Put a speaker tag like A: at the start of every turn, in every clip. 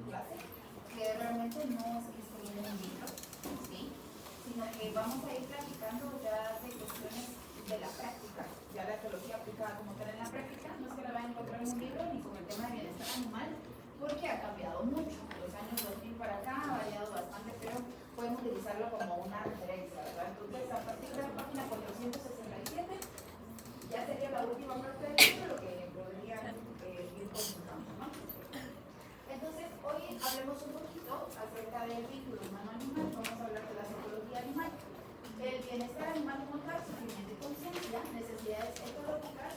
A: clase, que realmente no es que esté en un libro, ¿sí? Sino que vamos a ir platicando ya de cuestiones de la práctica, ya la teología aplicada como tal en la práctica. No es que la vayan a encontrar en un libro ni con el tema de bienestar animal, porque ha cambiado mucho. De los años 2000 para acá ha variado bastante, pero pueden utilizarlo como una referencia, ¿verdad? Entonces, a partir de la página 467, ya sería la última parte del libro, lo que podrían ir consultando, ¿no? Entonces, hoy hablemos un poquito acerca del vínculo humano-animal. Vamos a hablar de la psicología animal, el bienestar animal como tal, sufrimiento y conciencia, necesidades ecológicas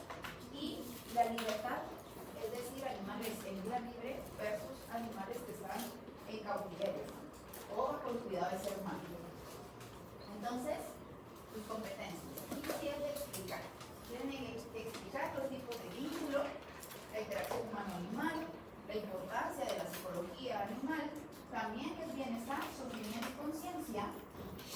A: y la libertad, es decir, animales en vida libre versus animales que están en cautiverio o con cuidado del ser humano. Entonces, sus competencias. Aquí tienen que explicar. Tienen que explicar los tipos de vínculo, la interacción humano-animal, la importancia de la psicología animal, también el bienestar, sufrimiento y conciencia,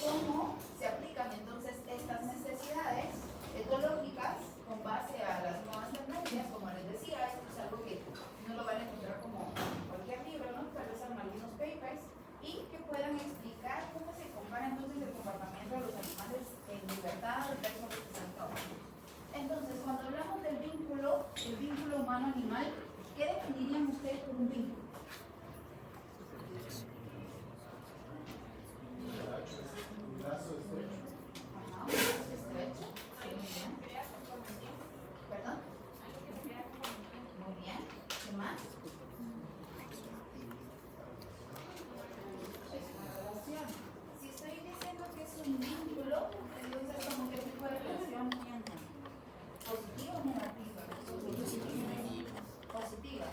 A: cómo se aplican entonces estas necesidades etológicas con base a las nuevas tendencias. Como les decía, esto es algo que no lo van a encontrar como en cualquier libro, ¿no? Tal vez en algunos papers, y que puedan explicar cómo se compara entonces el comportamiento de los animales en libertad versus los que están cautivos. Entonces, cuando hablamos del vínculo, el vínculo humano-animal, ¿qué definirían ustedes por un vínculo?
B: Un lazo estrecho.
A: Ajá, un lazo estrecho. Sí, muy bien. ¿Perdón? Muy bien. ¿Qué más? Es una relación. Si estoy diciendo que es un vínculo, entonces, ¿como qué tipo de relación? ¿Positiva o negativa? Positiva.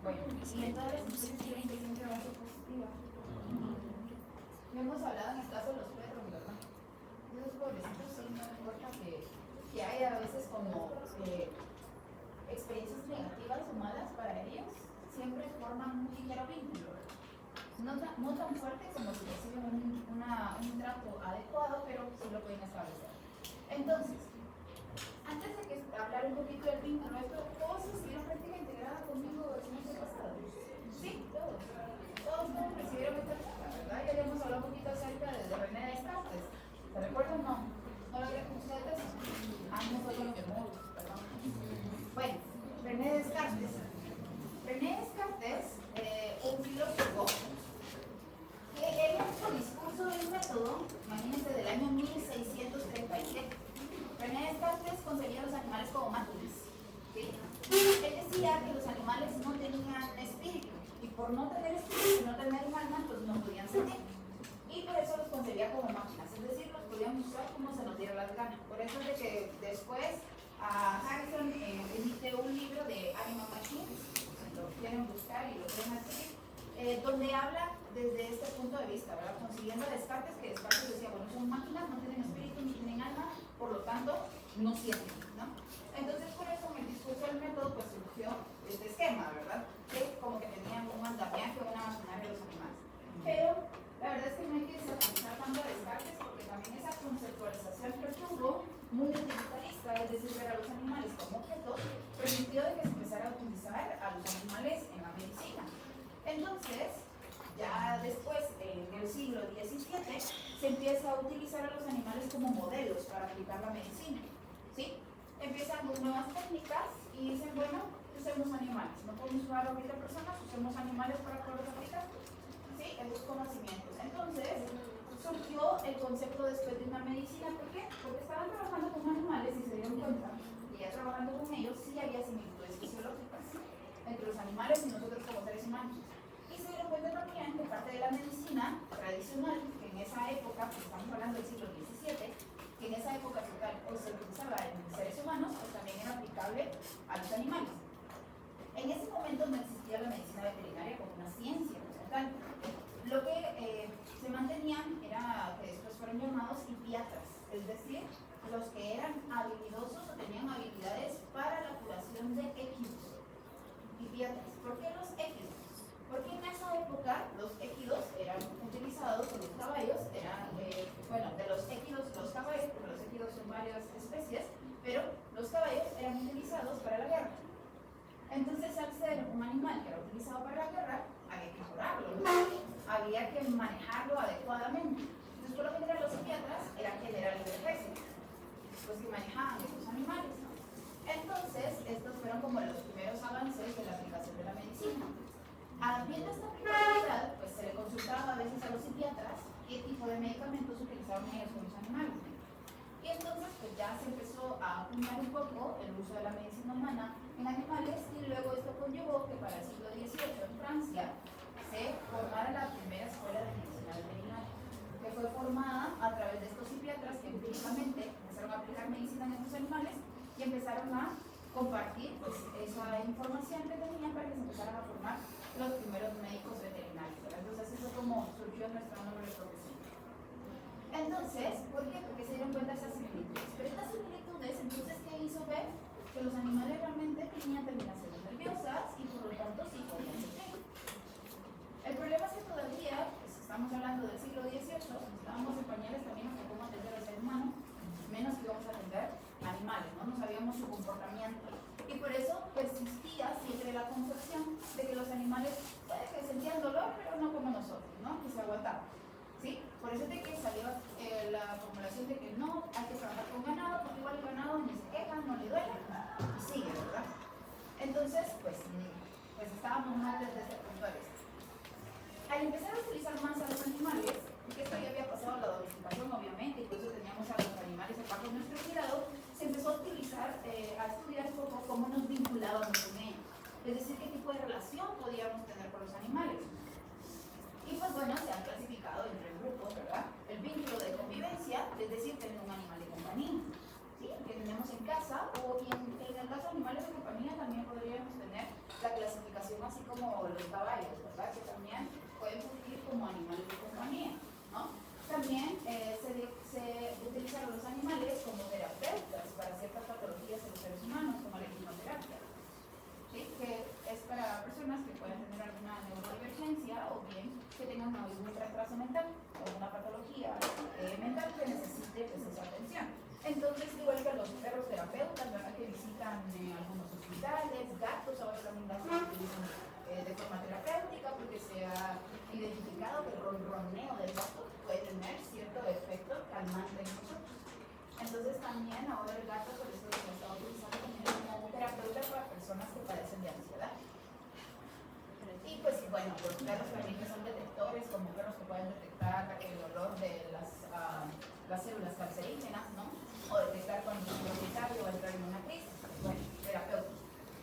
A: Bueno, y entonces ustedes quieren que siempre va a ser positiva. No hemos hablado en el caso de los perros, ¿verdad? Esos pobrecitos sí, no importa que haya a veces como experiencias negativas o malas para ellos, siempre forman un ligero vínculo. No tan fuerte como si reciben un trato adecuado, pero sí lo pueden establecer. Entonces, antes de que hablar un poquito del vínculo, ¿todos recibieron práctica integrada conmigo el semestre pasado? Sí, todos. Todos recibieron esta charla, ¿verdad? Ya habíamos hablado un poquito acerca de René Descartes. ¿Se recuerdan o no? ¿No lo habían con ustedes? No fue con los demonios, perdón. Bueno, René Descartes. René Descartes, un filósofo, que él en su discurso del método, imagínense, del año 1637, René Descartes concebía a los animales como máquinas, ¿sí? Él decía que los animales no tenían espíritu, y por no tener espíritu y no tener un alma, pues no podían sentir. Y por eso los concebía como máquinas, es decir, los podían usar como se nos diera la gana. Por eso es de que después Harrison emite un libro de Animal Machines, si lo quieren buscar y lo quieren adquirir, donde habla desde este punto de vista, ¿verdad? Consiguiendo Descartes, que Descartes decía, bueno, son máquinas, no tienen espíritu ni tienen alma, por lo tanto, no sienten, ¿no? Entonces, por eso en el discurso del método, pues surgió este esquema, ¿verdad? Que como que tenían un andamiaje o una maquinaria de los animales. Pero la verdad es que no hay que satanizar tanto a Descartes, porque también esa conceptualización que tuvo, muy utilitarista, es decir, ver a los animales como objetos, permitió de que se empezara a utilizar a los animales en la medicina. Entonces, ya después, en el siglo XVII, se empieza a utilizar a los animales como modelos para aplicar la medicina, ¿sí? Empiezan con nuevas técnicas y dicen, bueno, usemos animales, no podemos usar ahorita personas, usemos animales para poderlos aplicar, ¿sí? Esos conocimientos. Entonces, surgió el concepto después de una medicina. ¿Por qué? Porque estaban trabajando con animales y se dieron cuenta que ya trabajando con ellos sí había similitudes fisiológicas entre los animales y nosotros como seres humanos. Y se dieron cuenta también de parte de la medicina tradicional, que en esa época, pues estamos hablando del siglo XVII, que en esa época se utilizaba en seres humanos, pues también era aplicable a los animales. En ese momento no existía la medicina veterinaria como una ciencia como tal. Lo que se mantenían era que después fueron llamados hipiatras, es decir, los que eran habilidosos o tenían habilidades para la curación de équidos. Hipiatras. ¿Por qué los équidos? Porque en esa época los équidos eran utilizados, o los caballos eran, de los équidos, los caballos, porque los équidos son varias especies, pero los caballos eran utilizados para la guerra. Entonces, al ser un animal que era utilizado para la guerra, había que había que manejarlo adecuadamente. Entonces, por lo general, los psiquiatras eran generales del ejército, los que manejaban estos animales, ¿no? Entonces, estos fueron como los primeros avances de la aplicación de la medicina. Viendo esta aplicabilidad, pues se le consultaba a veces a los psiquiatras qué tipo de medicamentos utilizaban ellos con los animales. Y entonces, pues ya se empezó a acuñar un poco el uso de la medicina humana en animales, y luego esto conllevó que para el siglo XVIII en Francia se formara la primera escuela de medicina veterinaria, que fue formada a través de estos psiquiatras que empíricamente empezaron a aplicar medicina en estos animales y empezaron a compartir pues, esa información que tenían para que se empezaran a formar los primeros médicos veterinarios, ¿verdad? Entonces eso es como surgió nuestro nombre de profesión. Entonces, ¿por qué? Porque se dieron cuenta de esas similitudes. Pero estas similitudes, entonces, ¿qué hizo ver? Que los animales realmente tenían terminaciones nerviosas y por lo tanto sí podían sentir. El problema es que todavía, pues estamos hablando del siglo XVIII, estábamos en pañales también hasta cómo atender al ser humano, menos que íbamos a atender animales, no sabíamos su comportamiento. Y por eso persistía siempre la concepción de que los animales puede que sentían dolor, pero no como nosotros, ¿no? Que se aguantaban. ¿Sí? Por eso es de que salió la formulación de que no hay que trabajar con ganado, porque igual el ganado ni se queja, no le duele, y sigue, ¿verdad? Entonces, pues estábamos mal desde ese punto de vista. Al empezar a utilizar más a los animales, porque esto ya había pasado la domesticación, obviamente, y por eso teníamos a los animales bajo nuestro cuidado, se empezó a utilizar, a estudiar un poco cómo nos vinculábamos con ellos. Es decir, qué tipo de relación podíamos tener con los animales. Y pues bueno, se han clasificado en tres grupos, ¿verdad? El vínculo de convivencia, es decir, tener un animal de compañía, ¿sí? Que tenemos en casa, y en el caso de animales de compañía también podríamos tener la clasificación así como los caballos, ¿verdad? Que también pueden surgir como animales de compañía, ¿no? También se utilizan los animales como terapeutas para ciertas patologías en los seres humanos, como la quimioterapia, ¿sí? Que es para personas que pueden tener alguna neurodivergencia o bien que tengan algún retraso mental o una patología mental que necesite pues, esa atención. Entonces, igual que los perros terapeutas, ¿verdad? Que visitan algunos hospitales, gatos, ahora también las utilizan de forma terapéutica porque se ha identificado que el ronroneo del gato puede tener cierto efecto calmante en nosotros. Entonces, también ahora el gato, por eso se está utilizando también como terapeuta para personas que padecen de ansiedad. Y pues bueno, los perros también que son detectores, como perros que pueden detectar el olor de las células cancerígenas, ¿no? O detectar cuando un propietario va a entrar en una crisis, bueno, terapeuta.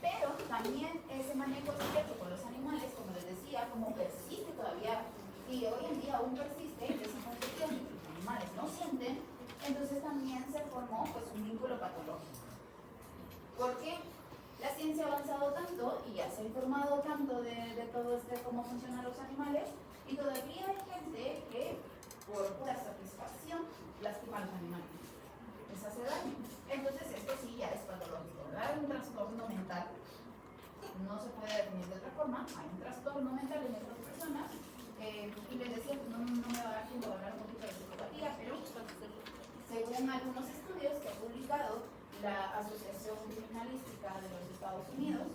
A: Pero también ese manejo directo con los animales, como les decía, como persiste todavía, y hoy en día aún persiste esa concepción de que los animales no sienten, entonces también se formó pues un vínculo patológico. ¿Por qué? La ciencia ha avanzado tanto y ya se ha informado tanto de todo cómo funcionan los animales, y todavía hay gente que por pura satisfacción lastima a los animales, les hace daño. Entonces esto sí ya es patológico, ¿verdad? Hay un trastorno mental, no se puede definir de otra forma, hay un trastorno mental en estas personas, y les decía, no me va a dar tiempo de hablar un poquito de psicopatía, pero según algunos estudios que ha publicado la Asociación Criminalística de los Estados Unidos,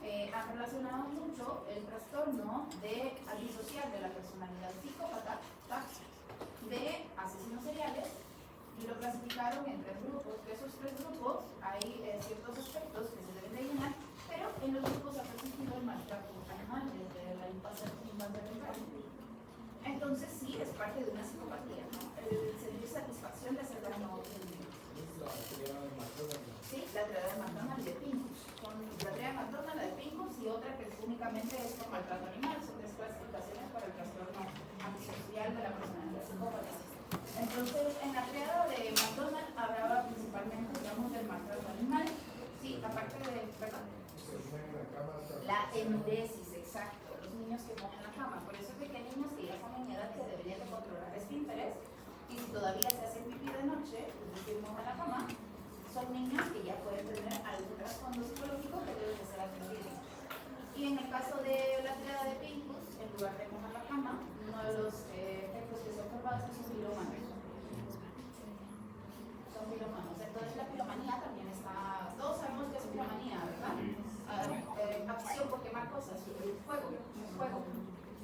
A: han relacionado mucho el trastorno disocial de la personalidad psicópata de asesinos seriales, y lo clasificaron en tres grupos. De esos tres grupos hay ciertos aspectos que se deben de llenar, pero en los grupos ha persistido el maltrato animal desde la infancia temprana. Entonces sí, es parte de una psicopatía, ¿no? El sentir satisfacción de hacer daño a otros individuos. Sí, la triada de McDonald y de Pincus. Con la triada de McDonald, la de Pincus, y otra que únicamente es por maltrato animal. Son tres clasificaciones para el trastorno antisocial de la personalidad psicópata. Entonces, en la triada de McDonald hablaba principalmente, digamos, del maltrato animal. Sí, aparte de, perdón, la enuresis, exacto. Los niños que mojan la cama. Por eso es que hay niños que ya son en edad que deberían de controlar esfínteres, y si todavía se hacen pipí de noche, es decir, mojan la cama, son niños que ya pueden tener algún trasfondo psicológico que deben de ser atendidos. Y en el caso de la triada de Pincus, en lugar de mojar la cama, uno de los efectos que se ha observado es que son pirómanos. Son pirómanos. Entonces la piromanía también está, todos sabemos que es piromanía, ¿verdad? Acción por quemar cosas, fuego,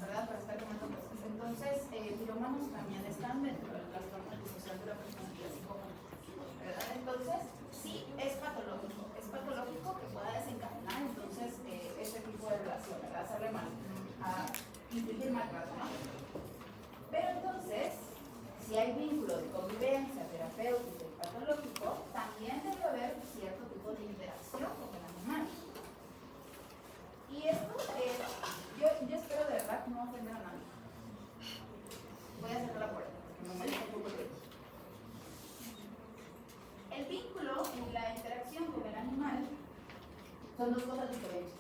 A: ¿verdad? Para estar quemando cosas. Entonces, pirómanos también están dentro del trastorno antisocial de la personalidad psicópata, ¿verdad? Entonces, sí, es patológico que pueda desencadenar entonces este tipo de relación, ¿verdad? Hacerle mal, a infligir maltrato, ¿no? Pero entonces, si hay vínculo de convivencia terapéutico y patológico, también debe haber cierto tipo de interacción con el animal. Y esto, yo espero de verdad no ofender a nadie. Voy a cerrar la puerta, porque me molesta un poco el ruido. El vínculo y la interacción con el animal son dos cosas diferentes.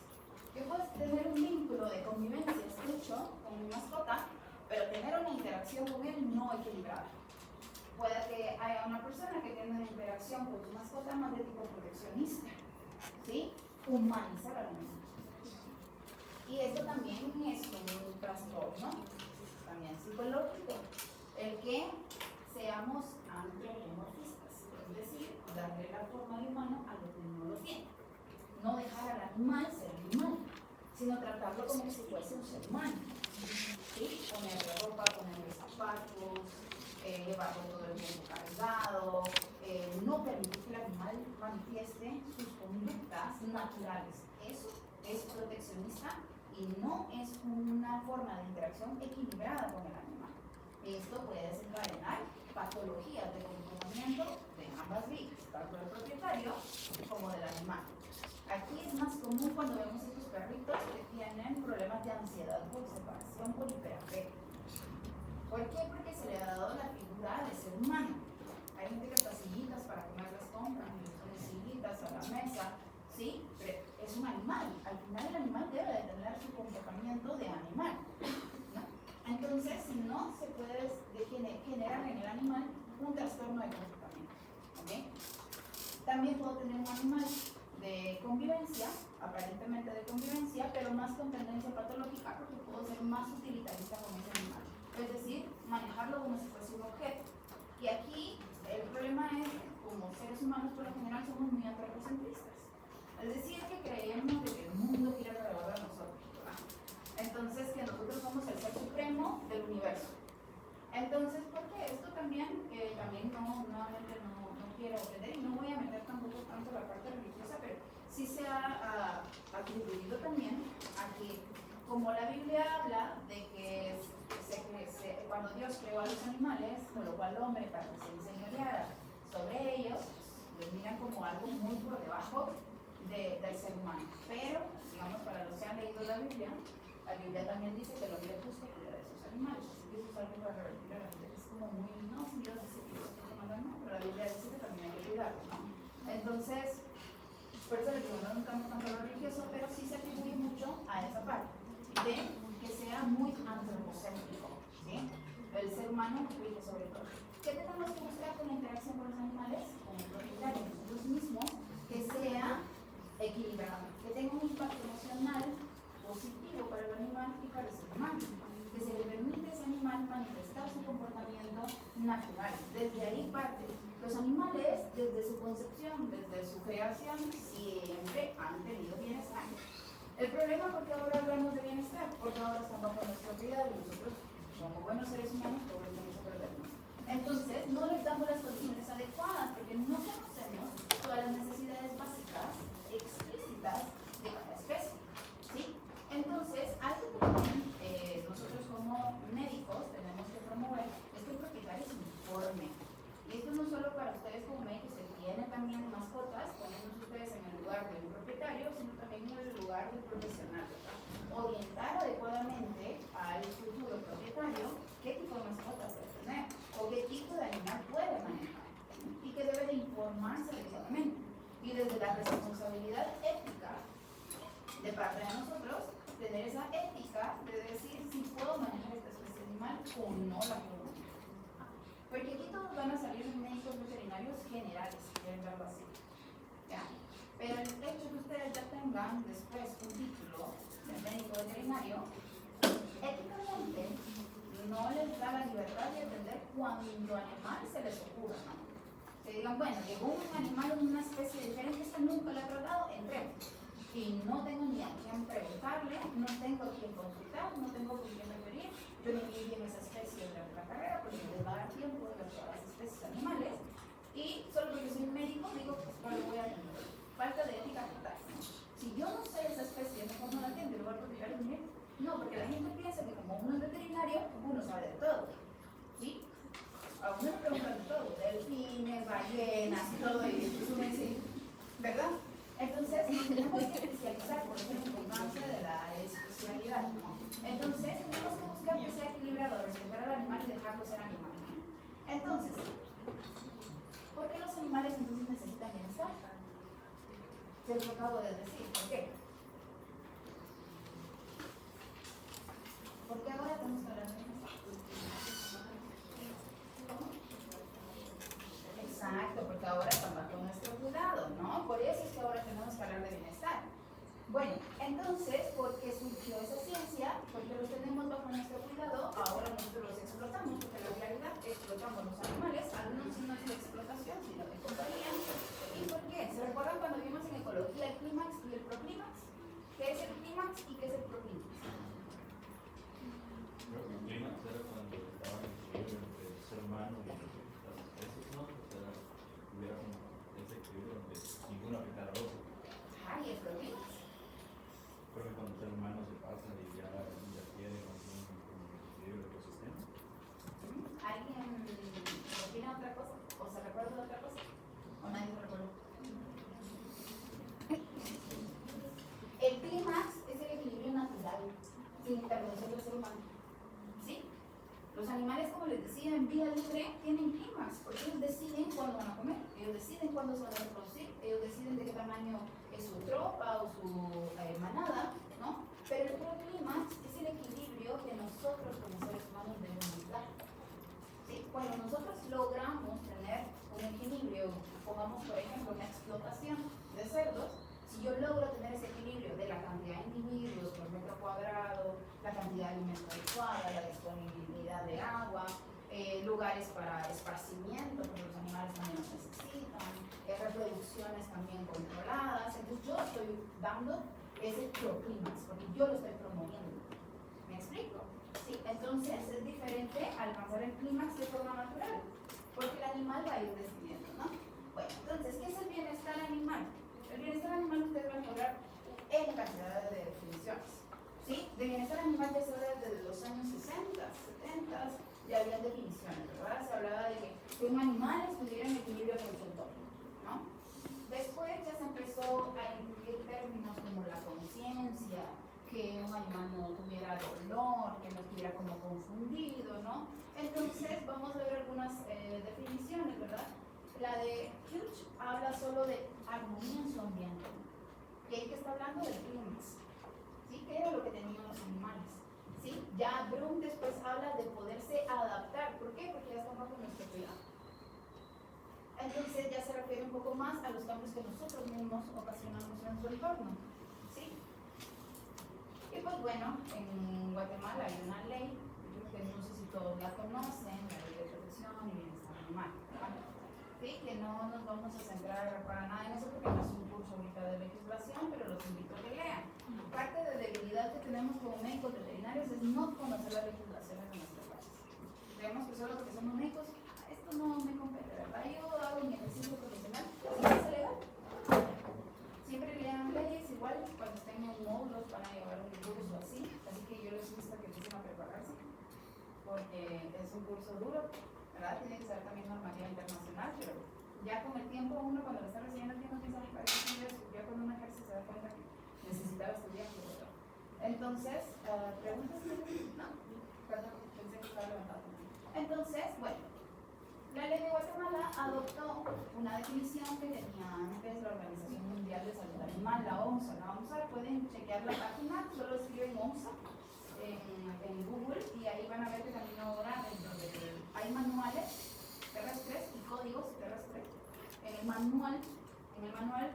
A: Yo puedo tener un vínculo de convivencia estrecho con mi mascota, pero tener una interacción con él no equilibrada. Puede que haya una persona que tenga una interacción con su mascota más de tipo proteccionista, ¿sí? Humanizar al animal. Y esto también es un trastorno, también psicológico, el que seamos antropomorfistas, es decir, darle la forma de humano a lo que no lo tiene. No dejar al animal ser animal, sino tratarlo como si fuese un ser humano. ¿Sí? Ponerle ropa, ponerle zapatos, llevarlo todo el tiempo cargado, no permitir que el animal manifieste sus conductas naturales. Eso es proteccionista y no es una forma de interacción equilibrada con el animal. Esto puede desencadenar patologías de comportamiento de ambas vías, tanto del propietario como del animal. Aquí es más común cuando vemos estos perritos que tienen problemas de ansiedad por separación, por hiperapego. ¿Por qué? Porque se le ha dado la figura de ser humano. Hay gente que hasta sillitas para comer las compras, sillitas a la mesa, ¿sí? Pero es un animal. Al final el animal debe de tener su comportamiento de animal, ¿no? Entonces, si no, se puede generar en el animal un trastorno de comportamiento, ¿ok? También puedo tener un animal de convivencia, aparentemente de convivencia, pero más con tendencia patológica porque puedo ser más utilitarista con ese animal. Es decir, manejarlo como si fuese un objeto. Y aquí el problema es que como seres humanos por lo general somos muy antropocentristas. Es decir, que creemos de que el mundo gira alrededor de nosotros, ¿verdad? Entonces, que nosotros somos el ser supremo del universo. Entonces, ¿por qué? Esto también, nuevamente no quiero ofender y no voy a meter tampoco tanto la parte religiosa, pero sí se ha atribuido también a que, como la Biblia habla de que cuando Dios creó a los animales, colocó al hombre para que se enseñoreara sobre ellos, los miran como algo muy por debajo del ser humano. Pero, digamos, para los que han leído la Biblia también dice que el hombre busca cuidar de sus animales. Así que eso es algo para revertir a la gente. Es como muy, no, si Dios dice que Dios quiere mandar, no, pero la Biblia dice que también hay que cuidarlo, ¿no? Entonces, por eso le digo, no nunca tanto a lo religioso, pero sí se atribuye mucho a esa parte de que sea muy antropocéntrico, ¿sí? El ser humano rige sobre todo. ¿Qué tenemos que buscar con la interacción con los animales? Con el propietario, nosotros mismos, que sea equilibrado, que tenga un impacto emocional positivo para el animal y para el ser humano, que se le permite a ese animal manifestar su comportamiento natural. Desde ahí parte. Los animales, desde su concepción, desde su creación, siempre han tenido bienestar. El problema, porque ahora hablamos de bienestar, porque ahora están bajo nuestra propiedad y nosotros, como buenos seres humanos, todos tenemos que perdernos. Entonces, no les damos las condiciones adecuadas, porque no conocemos todas las necesidades básicas, explícitas de cada especie, ¿sí? Entonces, algo que también nosotros como médicos tenemos que promover es que el propietario se informe. Y esto no solo para ustedes como médicos que tienen también mascotas, poniéndose ustedes en el lugar de un propietario, sino también en el lugar del profesional, ¿verdad? Orientar adecuadamente al futuro propietario qué tipo de mascotas debe tener o qué tipo de animal puede manejar y que debe de informarse adecuadamente. Y desde la responsabilidad ética de parte de nosotros, tener esa ética de decir si puedo manejar esta especie animal o no la puedo manejar. Porque aquí todos van a salir médicos veterinarios generales, si quieren verlo así, ¿ya? Pero el hecho de que ustedes ya tengan después un título de médico veterinario, éticamente no les da la libertad de atender cuando animal se les ocurra, ¿no? Que digan, bueno, llegó un animal en una especie diferente, este nunca lo he tratado, entremos. y no tengo ni a quién preguntarle, no tengo a quién consultar, no tengo con quién referir. Yo no viví en esa especie durante la carrera porque les va a dar tiempo de ver todas las especies animales y solo porque soy un médico digo pues no lo voy a atender. Falta de ética total. Si yo no sé esa especie, mejor no la atiendo y lo voy a proteger un médico. No, porque la gente piensa que como uno es veterinario, uno sabe de todo. ¿Sí? A uno le preguntan de todo, delfines, ballenas, todo y uno dice, ¿verdad? Entonces, tenemos que especializar, por ejemplo, el importancia de la especialidad, ¿no? Entonces, tenemos que buscar que sea equilibrado, respetar al animal y dejarlo ser animal, ¿no? Entonces, ¿por qué los animales entonces necesitan bienestar? Se lo acabo de decir, ¿por qué? ¿Por qué ahora tenemos que hablar de bienestar? ¿Cómo? Exacto, porque ahora están bajo nuestro cuidado, ¿no? Por eso es que ahora tenemos que hablar de bienestar. Bueno, entonces, ¿por qué surgió esa ciencia? Porque los tenemos bajo nuestro cuidado, ahora nosotros los explotamos, porque en la realidad explotamos los animales, algunos no es de explotación, sino de compañía. ¿Y por qué? ¿Se recuerdan cuando vimos en ecología el clímax y el proclímax? ¿Qué es el clímax y qué es el proclímax?
C: Creo que el clímax era cuando estaba en el equilibrio entre el ser humano y las especies, ¿no? O sea, hubiera como ese equilibrio donde ninguno afectara al otro.
A: Ah, ¿y el proclímax?
C: Creo que cuando el ser humano se pasa y ya quiere conseguir un equilibrio del ecosistema.
A: ¿Alguien opina otra cosa? ¿O se recuerda de otra cosa? ¿O nadie se recuerda? El clímax es el equilibrio natural sin intervención del ser humano. ¿Sí? Los animales, como les decía, en vida libre tienen clímax, porque ellos deciden cuándo van a comer, ellos deciden cuándo se van a reproducir, ellos deciden de qué tamaño es su tropa o su manada, ¿no? Pero el proclímax es el equilibrio que nosotros como seres humanos debemos dar. ¿Sí? Cuando nosotros logramos tener un equilibrio, pongamos por ejemplo una explotación de cerdos, si yo logro tener ese equilibrio de la cantidad de individuos por metro cuadrado, la cantidad de alimento adecuada, la disponibilidad de agua, lugares para esparcimiento, porque los animales también los necesitan, reproducciones también controladas, entonces yo estoy dando ese proclímax, porque yo lo estoy promoviendo. ¿Me explico? Sí, entonces es diferente alcanzar el clímax de forma natural, porque el animal va a ir decidiendo, ¿no? Bueno, entonces, ¿qué es el bienestar animal? El bienestar animal ustedes van a lograr en cantidad de definiciones, ¿sí? De bienestar animal ya se habla desde los años 60, 70, ya había definiciones, ¿verdad? Se hablaba de que un animal estuviera en equilibrio con su entorno, ¿no? Después ya se empezó a incluir términos como la conciencia, que un animal no tuviera dolor, que no estuviera como confundido, ¿no? Entonces vamos a ver algunas definiciones, ¿verdad? La de Hughes habla solo de armonía en su ambiente. Y ahí que está hablando del clímax, ¿sí? ¿Qué era lo que tenían los animales? ¿Sí? Ya Bloom después habla de poderse adaptar. ¿Por qué? Porque ya están bajo nuestro cuidado. Entonces ya se refiere un poco más a los cambios que nosotros mismos ocasionamos en nuestro entorno. ¿Sí? Y pues bueno, en Guatemala hay una ley, que no sé si todos la conocen, la ley de protección y bienestar animal, ¿vale? Sí, que no nos vamos a centrar para nada en eso porque no es un curso ahorita de legislación, pero los invito a que lean. Parte de debilidad que tenemos como médicos veterinarios es no conocer las legislaciones de nuestro país. Creemos que solo porque somos médicos, esto no me compete, ¿verdad? Yo hago mi ejercicio profesional, si es legal. Siempre lean leyes, igual cuando estén en módulos van a llevar un curso así que yo les gusta que empiecen a prepararse, porque es un curso duro, ¿verdad? Tiene que ser también normativa internacional, pero ya con el tiempo uno cuando lo está recibiendo tiene que saber para qué estudiar, ya cuando uno ejerce se da cuenta que necesitaba estudiar, ¿verdad? Entonces, ¿preguntas? No, perdón, pensé que estaba levantado. Entonces, bueno, la ley de Guatemala adoptó una definición que tenía antes la Organización Mundial de Salud Animal, la OMSA. La OMSA, pueden chequear la página, solo escriben OMSA en Google y ahí van a ver que también ahora hay manuales terrestres y códigos terrestres. En el manual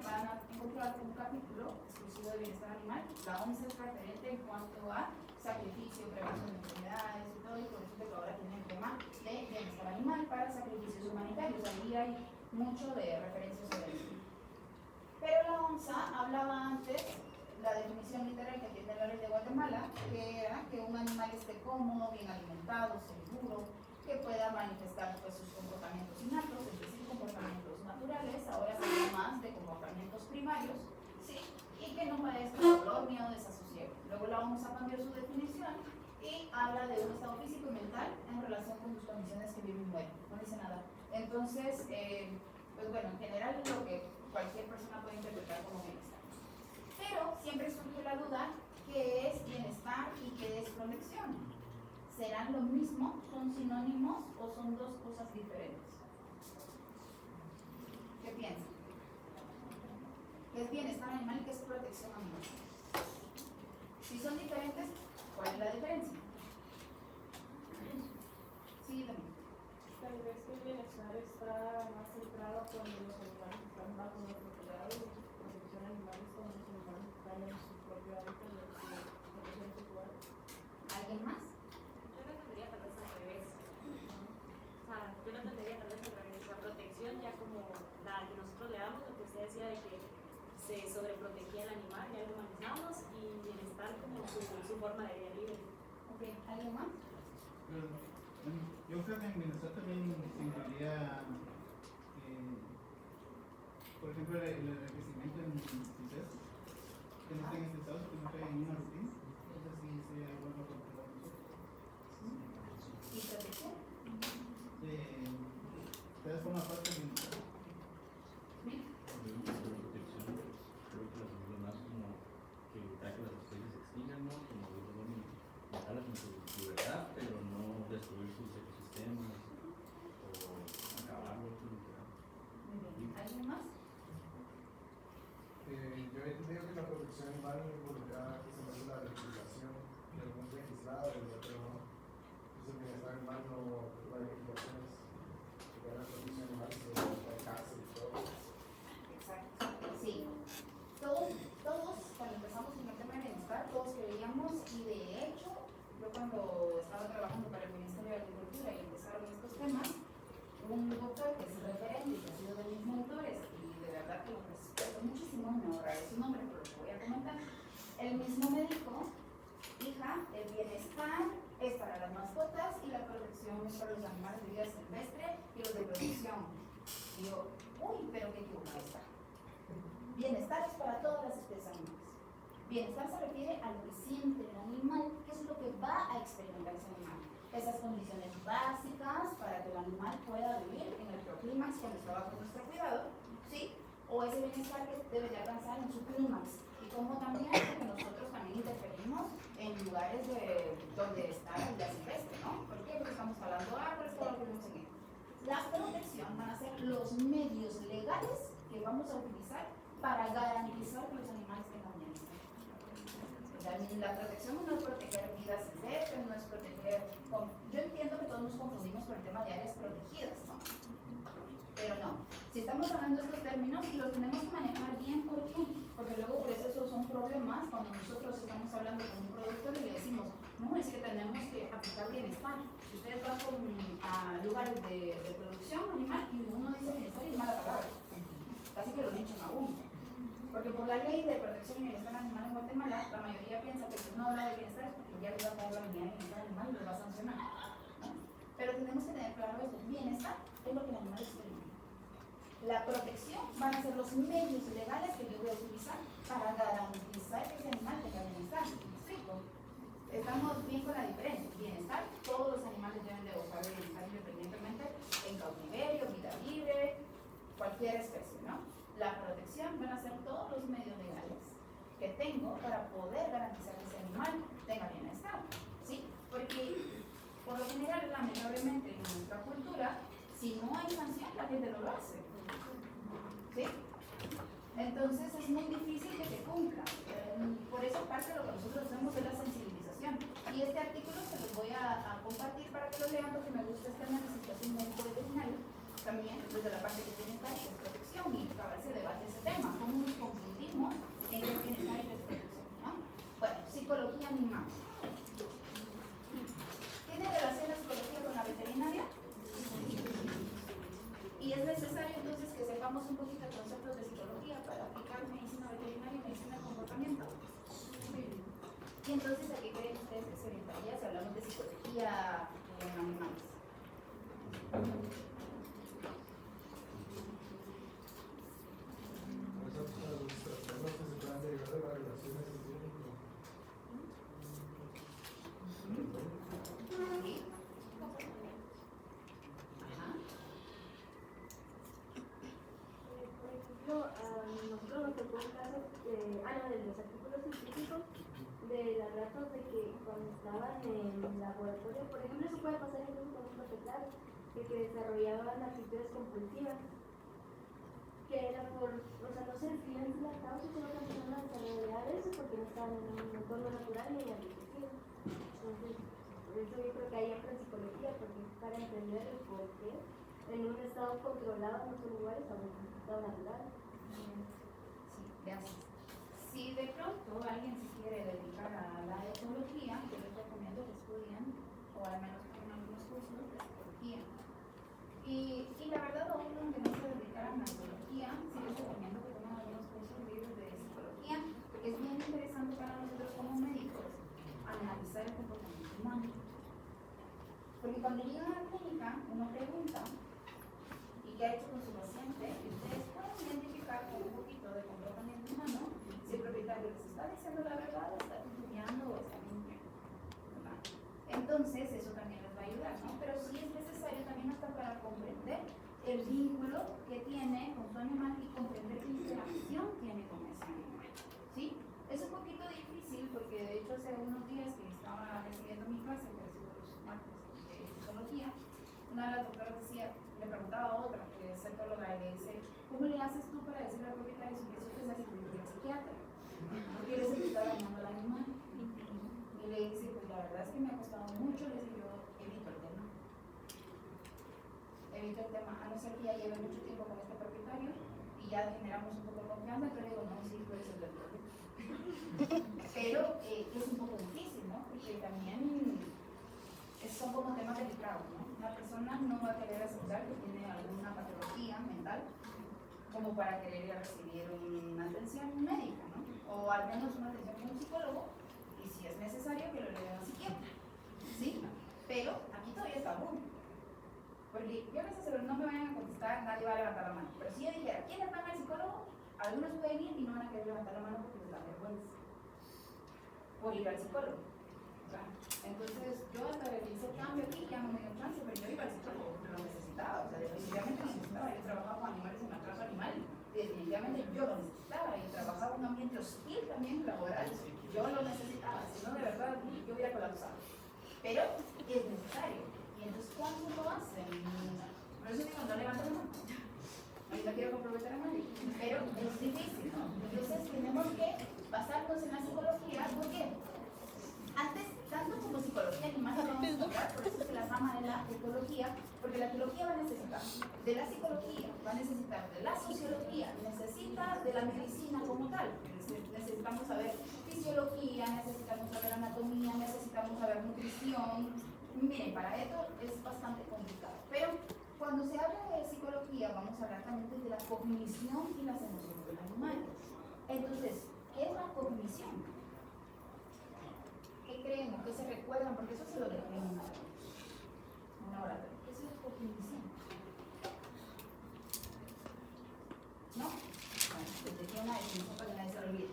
A: van a encontrar un capítulo exclusivo de bienestar animal. La OMSA es referente en cuanto a sacrificio, prevención de enfermedades y todo, y por eso que ahora tienen el tema de bienestar animal para sacrificios humanitarios. Ahí hay mucho de referencias sobre eso. Pero la OMSA hablaba antes, la definición literal que tiene la ley de Guatemala, que era que un animal esté cómodo, bien alimentado, seguro, que pueda manifestar pues, sus comportamientos innatos, es decir, comportamientos naturales, ahora se habla más de comportamientos primarios, ¿sí? Y que no padezca dolor, miedo, desasosiego. Luego la OMSA cambió su definición y habla de un estado físico y mental en relación con sus condiciones que vive y muere, no dice nada. Entonces, pues bueno, en general lo que cualquier persona puede interpretar como bienestar. Pero siempre surge la duda, ¿qué es bienestar y qué es protección? ¿Serán lo mismo? ¿Son sinónimos o son dos cosas diferentes? ¿Qué piensan? ¿Qué es bienestar animal y qué es protección animal? Si son diferentes, ¿cuál es la diferencia? Sí, también.
D: Tal vez que el bienestar está más centrado cuando los animales están bajo nuestro cuidado y protección animal es cuando los animales están en su propio hábitat de protección sexual.
A: ¿Alguien más?
E: Yo lo entendería tal vez al revés. O sea, yo lo entendería tal vez al revés. La protección ya como la que nosotros le damos, lo que usted decía de que se sobreprotegía el animal, ya lo humanizamos, y bienestar como su forma de vida libre.
A: Ok, ¿alguien más?
F: Pero, yo creo que en bienestar también se incluiría, por ejemplo, el enriquecimiento en sucesos, que no estén estresados, que no estén en una rutina. Eso sí sería algo a controlar nosotros.
A: ¿Y protección?
F: Ustedes forman parte del bienestar.
A: ¿Sí?
C: De protección, creo que las ayuda más como que evitar que las especies se extingan, ¿no? Como dejarlas en su libertad, pero no destruir sus ecosistemas o acabarlos, literal.
A: Muy bien. ¿Alguien más?
B: Yo he entendido que la protección animal involucra precisamente la legislación, de algunos legislados y otros no. Entonces, el bienestar animal no, la legislación es que la protección animal se la cárcel y todo.
A: Exacto. Sí. Todos, cuando empezamos con el tema de bienestar, todos creíamos, y de hecho, yo cuando estaba trabajando para el Ministerio de Agricultura y empezaron estos temas, un doctor que es referente y que ha sido de mis mentores, y de verdad que lo respeto muchísimo, me ahorraré su nombre, pero lo voy a comentar. Él mismo me dijo, hija, el bienestar es para las mascotas y la protección es para los animales de vida silvestre y los de producción. Y yo, uy, pero qué equivocado está. Bienestar es para todas las especies animales. Bienestar se refiere a lo que siente el animal, qué es lo que va a experimentar ese animal. Esas condiciones básicas para que el animal pueda vivir en el proclímax cuando está bajo nuestro cuidado, ¿sí? O ese bienestar que debe de alcanzar en su clímax. Y como también, porque nosotros también interferimos en lugares donde está la vida silvestre, ¿no? ¿Por qué? Porque estamos hablando de árboles, todo lo que vemos en él. La protección van a ser los medios legales que vamos a utilizar para garantizar que los animales tengan bienestar. La protección no es proteger vidas silvestres, no es proteger... Yo entiendo que todos nos confundimos con el tema de áreas protegidas, ¿no? Pero no. Si estamos hablando de estos términos, los tenemos que manejar bien, ¿por qué? Porque luego por eso esos son problemas cuando nosotros estamos hablando con un productor y le decimos, no, es que tenemos que aplicar bienestar. Si ustedes van a lugares de producción animal y uno dice bienestar y es mala palabra, casi que lo dinchan a uno. Porque por la ley de protección y bienestar animal en Guatemala, la mayoría piensa que si uno habla de bienestar es porque ya le va a caer la unidad de bienestar animal y lo va a sancionar, ¿no? Pero tenemos que tener claro esto, bienestar es lo que el animal experimenta. La protección van a ser los medios legales que yo voy a utilizar para garantizar que ese animal tenga bienestar. ¿Me explico? Estamos bien con la diferencia. Bienestar, todos los animales deben de gozar de bienestar independientemente en cautiverio, vida libre, cualquier especie, ¿no? La protección van a ser todos los medios legales que tengo para poder garantizar que ese animal tenga bienestar, ¿sí? Porque por lo general, lamentablemente en nuestra cultura, si no hay sanción, la gente no lo hace, ¿sí? Entonces es muy difícil que se cumpla. Por eso parte de lo que nosotros hacemos es la sensibilización. Y este artículo se los voy a compartir para que lo lean, porque me gusta estar en la situación médico veterinario también, desde la parte que tiene que es protección, y a se debate ese tema, cómo nos confundimos en qué es bienestar y qué es protección, ¿no? Bueno, psicología animal. ¿Tiene relación la psicología con la veterinaria? Y es necesario entonces que sepamos un poquito de conceptos de psicología para aplicar Y entonces, ¿a qué creen ustedes que se orientaría si hablamos de psicología en animales?
B: Pues a los trastornos que se puedan derivar de las relaciones que tienen
A: ¿Sí? Ajá.
G: Por ejemplo, a nosotros nos tocó un caso de los artículos científicos de las ratas de que cuando estaban en el laboratorio, por ejemplo, eso puede pasar incluso con un teclado, de que desarrollaban actitudes compulsivas, que era por, o sea, no se definen la causa, sino que empezaron a desarrollar eso porque no estaban en un entorno natural ni enriquecido. Entonces, por eso yo creo que ahí entra en psicología, porque es para entender el por qué en un estado controlado en otros lugares a un estado natural.
A: Sí, gracias. Si de pronto alguien se quiere dedicar a la etología, yo les recomiendo que estudien, o al menos en algunos cursos de psicología. Y la verdad, aún aunque no se dedicaran a etología, sí les recomiendo que tomen algunos cursos libres de psicología, porque es bien interesante para nosotros como médicos analizar el comportamiento humano. Porque cuando llegan a la clínica, uno pregunta, ¿y qué ha hecho con su paciente? Y ustedes pueden identificar con un poquito de comportamiento humano si el propietario les está diciendo la verdad, está confiando o está mintiendo, ¿verdad? Entonces, eso también les va a ayudar, ¿no? Pero sí es necesario también hasta para comprender el vínculo que tiene con su animal y comprender qué interacción tiene con ese animal, ¿sí? Es un poquito difícil porque de hecho hace unos días que estaba recibiendo mi clase, que recibo los martes de psicología, una de las doctoras decía, le preguntaba a otra que es etóloga y le dice, ¿cómo le haces tú para decirle al propietario si eso es la psiquiatra? No quieres estar dañando al animal. Y le dice, pues la verdad es que me ha costado mucho, le dice yo, evito el tema. Evito el tema, a no ser que ya lleve mucho tiempo con este propietario y ya generamos un poco de confianza, pero digo, no, sí, puede ser del problema. Pero es un poco difícil, ¿no? Porque también son como temas delicados, ¿no? Una persona no va a querer aceptar que tiene alguna patología mental como para querer ir a recibir una atención médica, ¿no? O al menos una atención con un psicólogo, y si es necesario que lo lleven a un psiquiatra, ¿sí? Pero aquí todavía está tabú. Porque yo les aseguro, no me vayan a contestar, nadie va a levantar la mano. Pero si yo dijera, ¿quiénes van al psicólogo? Algunos pueden ir y no van a querer levantar la mano porque les da vergüenza por ir al psicólogo. Entonces, yo hasta hice el cambio aquí, ya no me dio chance, pero yo iba al psicólogo, lo necesitaba, o sea, definitivamente lo necesitaba. Yo trabajaba con animales en maltrato animal, y definitivamente yo lo necesitaba, y trabajaba en un ambiente hostil también laboral, yo lo necesitaba, si no, de verdad, yo hubiera colapsado. Pero es necesario, y entonces, ¿cuántos lo hacen? Por eso digo, no levanten la mano. Ahorita quiero comprometer a nadie, pero es difícil, ¿no? Entonces, tenemos que basarnos en la psicología, ¿por qué? Antes, tanto como psicología animal, vamos a hablar, por eso se la llama de la ecología, porque la ecología va a necesitar de la psicología, va a necesitar de la sociología, necesita de la medicina como tal. Necesitamos saber fisiología, necesitamos saber anatomía, necesitamos saber nutrición. Miren, para esto es bastante complicado. Pero cuando se habla de psicología, vamos a hablar también de la cognición y las emociones del animal. Entonces, ¿qué es la cognición? ¿Qué creen o qué se recuerdan? Porque eso se lo dejé en una hora. ¿Qué es la cognición? ¿No? Bueno, pues dejé una definición para que nadie se lo olvide.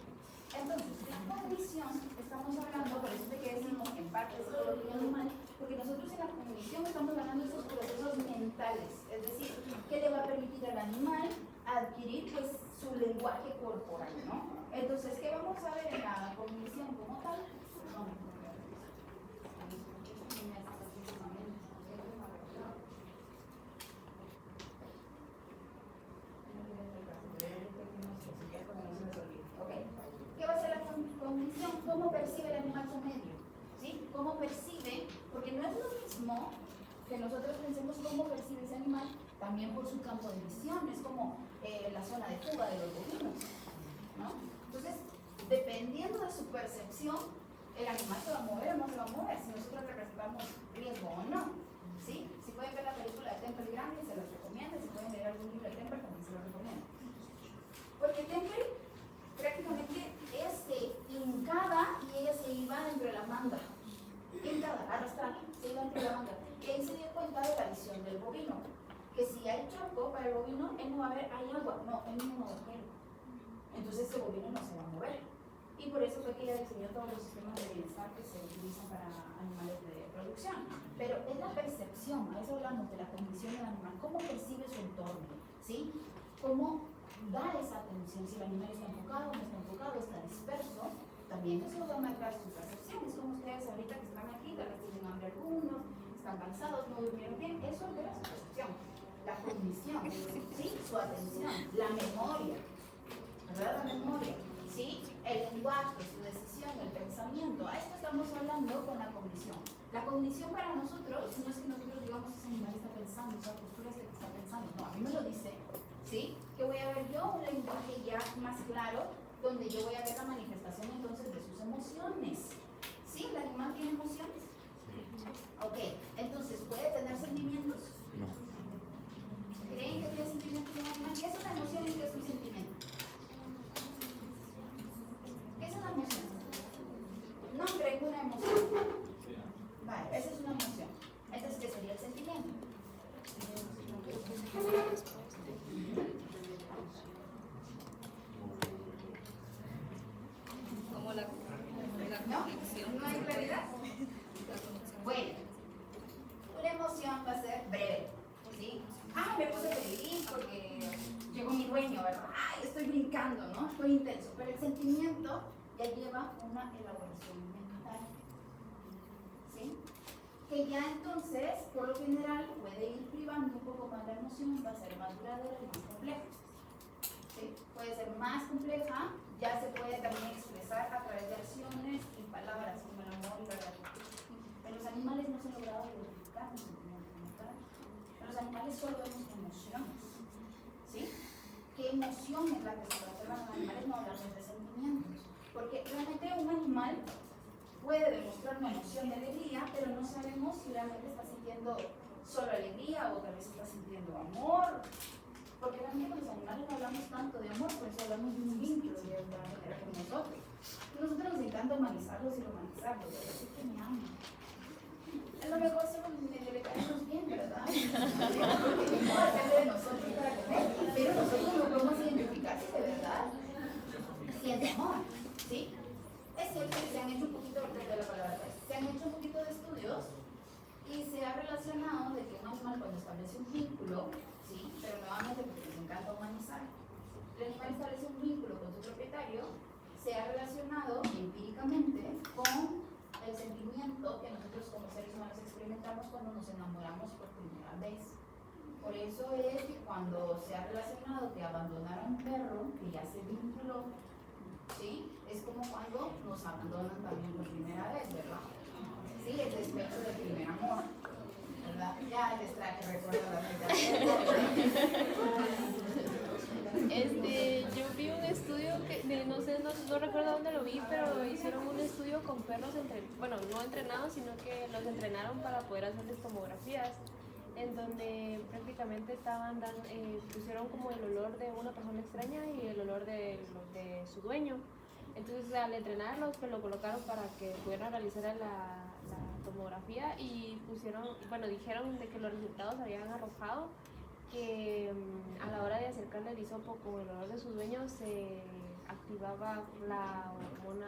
A: Entonces, la cognición, estamos hablando, por eso es de que decimos que en parte es psicología animal, porque nosotros en la cognición estamos hablando de esos procesos mentales, es decir, ¿qué le va a permitir al animal adquirir pues su lenguaje corporal, ¿no? Entonces, ¿qué vamos a ver en la cognición como tal? ¿Qué va a ser la cognición? ¿Cómo percibe el animal su medio? ¿Sí? ¿Cómo percibe? Porque no es lo mismo que nosotros pensemos cómo percibe ese animal también por su campo de visión, es como la zona de fuga de los bovinos, ¿no? Entonces, dependiendo de su percepción, el animal se va a mover o no se va a mover, si nosotros representamos riesgo o no, ¿sí? Si pueden ver la película de Temple Grande, se los recomiendo, si pueden leer algún libro de Temple, también se los recomiendo. Porque Temple prácticamente hincaba y ella se iba contado la visión del bovino, que si hay choco para el bovino, él no va a ver, hay agua, no, él no va a ver. Entonces ese bovino no se va a mover. Y por eso fue que ella diseñó todos los sistemas de bienestar que se utilizan para animales de producción. Pero es la percepción, a eso hablamos de la condición del animal, cómo percibe su entorno, ¿sí? Cómo dar esa atención, si el animal está enfocado, no está enfocado, está disperso, también eso va a marcar su percepción. Es como ustedes ahorita que están aquí, tal vez tienen hambre algunos, están cansados, no durmieron bien, eso altera su percepción. La cognición, ¿sí? Su atención, la memoria, ¿verdad? La memoria, ¿sí? El lenguaje, su decisión, el pensamiento. A esto estamos hablando con la cognición. La cognición para nosotros no es que nosotros digamos ese animal está pensando, esa postura es que está pensando. No, a mí me lo dice, ¿sí? Que voy a ver yo un lenguaje ya más claro, donde yo voy a ver la manifestación entonces de sus emociones. ¿Sí? ¿El animal tiene emociones? Ok, entonces, ¿puede tener sentimientos?
C: No.
A: ¿Creen que tiene sentimientos un animal? ¿Qué es una emoción y qué es un sentimiento? ¿Qué es una emoción? Nombre una emoción. Vale, esa es una emoción. Entonces, ¿qué sería el sentimiento?
H: Como la
A: ¿No?
H: conexión.
A: ¿No hay claridad? Bueno, una emoción va a ser breve, ¿sí? Ah, me puse feliz porque llegó mi dueño, ¿verdad? Ay, estoy brincando, ¿no? Estoy intenso. Pero el sentimiento ya lleva una elaboración mental, ¿sí? Que ya entonces, por lo general, puede ir privando un poco más la emoción, va a ser más duradera y más compleja. ¿Sí? Puede ser más compleja, ya se puede también expresar a través de acciones y palabras como el amor y la gratitud. En los animales no se ha logrado identificar un sentimiento como tal. En los animales solo vemos emociones. ¿Sí? ¿Qué emoción es la que se observa en los animales? No hablamos de sentimientos. Porque realmente un animal puede demostrar una emoción de alegría, pero no sabemos si realmente está sintiendo solo alegría o tal vez está sintiendo amor. Porque realmente los animales no hablamos tanto de amor, por eso hablamos de un vínculo de alguna manera con nosotros. Nosotros nos encanta humanizarlos y romantizarlos, de decir que me aman. A lo mejor solo medio le caemos bien, ¿verdad? Porque no depende de nosotros para comer, pero nosotros no podemos identificar si de verdad siente amor, ¿sí? Es cierto que se han hecho un poquito, desde la palabra, se han hecho un poquito de estudios y se ha relacionado de que un animal cuando establece un vínculo, ¿sí? Pero nuevamente porque nos encanta humanizar, el animal establece un vínculo con su propietario, se ha relacionado empíricamente con el sentimiento que nosotros como seres humanos experimentamos cuando nos enamoramos por primera vez. Por eso es que cuando se ha relacionado que abandonar a un perro que ya se vinculó, ¿sí? Es como cuando nos abandonan también por primera vez, ¿verdad? Sí, el despecho del primer amor, ¿verdad? Ya les traje recuerdo la
D: Yo vi un estudio que no recuerdo dónde lo vi, pero hicieron un estudio con perros no entrenados, sino que los entrenaron para poder hacerles tomografías, en donde prácticamente pusieron como el olor de una persona extraña y el olor de su dueño. Entonces al entrenarlos, pues lo colocaron para que pudieran realizar la tomografía y dijeron de que los resultados habían arrojado que a la hora de acercarle el hisopo con el olor de su dueño se activaba la hormona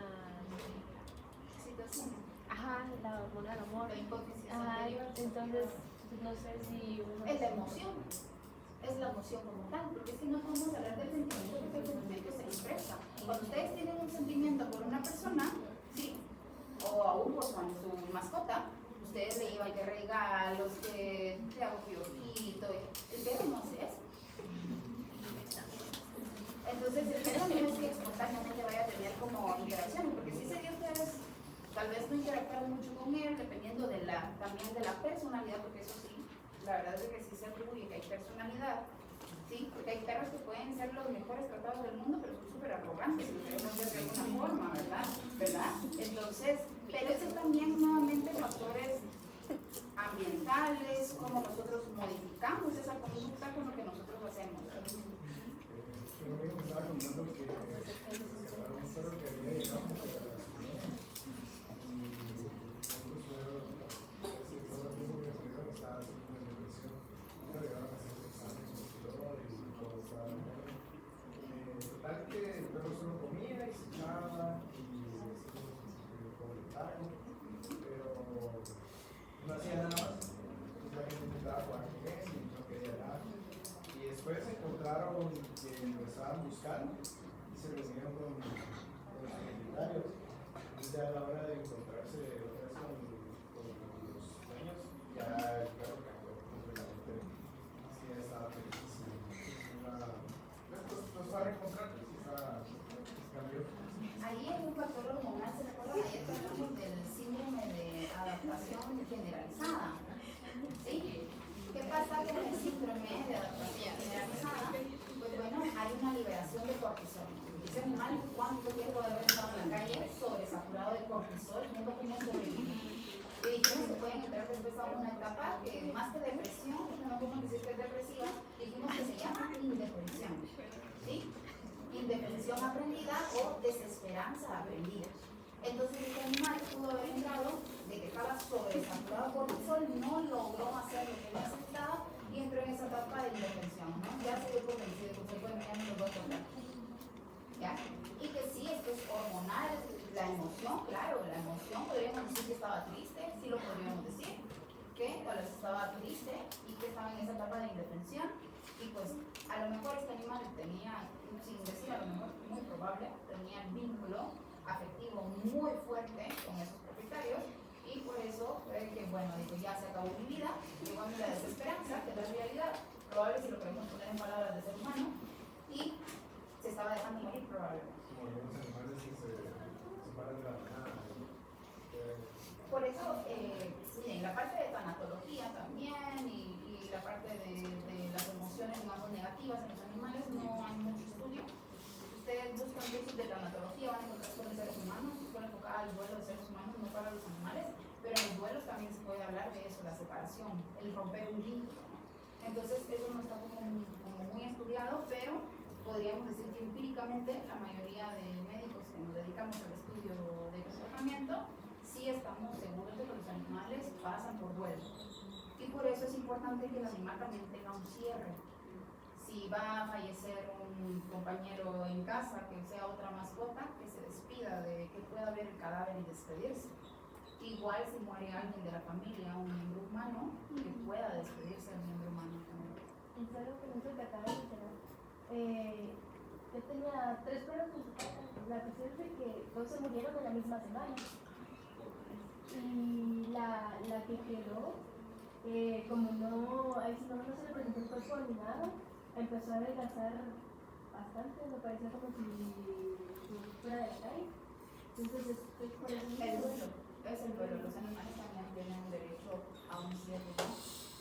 D: la hormona del amor. Entonces no sé si
A: es la emoción, es la emoción como tal, porque es que no podemos hablar del sentimiento porque el sentimiento se expresa. Cuando ustedes tienen un sentimiento por una persona, sí, o aún por su mascota, ustedes le llevan de regalos, que te hago piojito, el perro no hace eso. Entonces el perro no es que espontáneamente vaya a tener como interacciones, porque sí sé que ustedes tal vez no interactuaron mucho con él, dependiendo también de la personalidad, porque eso sí, la verdad es que sí se atribuye que hay personalidad, ¿sí? Porque hay perros que pueden ser los mejores tratados del mundo, pero son súper arrogantes, si lo queremos ver de alguna forma, ¿verdad? Entonces, pero eso también nuevamente factores ambientales, cómo nosotros modificamos esa conducta con lo que nosotros hacemos.
B: Pero me estaba contando que para un perro que había llegado a la ciudad, y nosotros fueron, todo el tiempo que me estaba haciendo estaban buscando y se reunieron con los propietarios. Entonces ya a la hora de encontrarse otra vez con los dueños, ya el perro cambió completamente. Sí, ya estaba felicísimo. Los va a reencontrar, sí, cambió.
A: Ahí hay un factor hormonal, ¿se recuerdan? Ayer que hablamos del síndrome de adaptación generalizada. ¿Sí? ¿Qué pasa con el síndrome de adaptación generalizada? Pues bueno, hay una liberación de cortisol. Ese animal, ¿cuánto tiempo debe haber estado en la calle sobresaturado de cortisol? Viendo cómo sobrevive. Y dijimos que pueden entrar después a una etapa que más que depresión, no podemos decir que es depresiva, dijimos que se llama indefensión. ¿Sí? Indefensión aprendida o desesperanza aprendida. Entonces este animal pudo haber entrado de que estaba sobresaturado por cortisol, no logró hacer lo que necesitaba y entró en esa etapa de indefensión, ¿no? Ya se dio por vencido, pues bueno, ya no lo voy a contar. ¿Ya? Y que sí, esto es hormonal, la emoción, claro, la emoción, podríamos decir que estaba triste, sí lo podríamos decir, que tal vez estaba triste y que estaba en esa etapa de indefensión y pues a lo mejor este animal tenía, sin decir a lo mejor, muy probable, tenía vínculo afectivo muy fuerte con esos propietarios y por eso fue que, bueno, dijo, ya se acabó mi vida, llegó a mí la desesperanza, que es la realidad, probable si lo queremos poner en palabras de ser humano, y se estaba dejando morir probablemente.
B: Como algunos animales que se separan de la manada.
A: Por eso, en la parte de tanatología también y la parte de las emociones, digamos, negativas en los animales, no hay mucho estudio. Ustedes buscan cursos de tanatología, van a encontrar sobre seres humanos, suele enfocar al duelo de seres humanos, no para los animales, pero en los duelos también se puede hablar de eso, la separación, el romper un vínculo, ¿no? Entonces, eso no está como muy estudiado, pero podríamos decir que empíricamente la mayoría de médicos que nos dedicamos al estudio de comportamiento, sí estamos seguros de que los animales pasan por duelo. Y por eso es importante que el animal también tenga un cierre. Si va a fallecer un compañero en casa, que sea otra mascota, que se despida, de que pueda ver el cadáver y despedirse. Igual si muere alguien de la familia, un miembro humano, que pueda despedirse del miembro humano también.
G: Es algo que no se te acaba de mencionar. Yo tenía 3 perros en su casa. La cuestión es de que 2 se murieron en la misma semana. Y la que quedó, como no, ahí sí no se le presentó el cuerpo ni nada, empezó a adelgazar bastante, me parecía como si fuera de la calle. Entonces es por eso.
A: El duelo, es el duelo. Los animales también tienen derecho a un cierre, ¿no?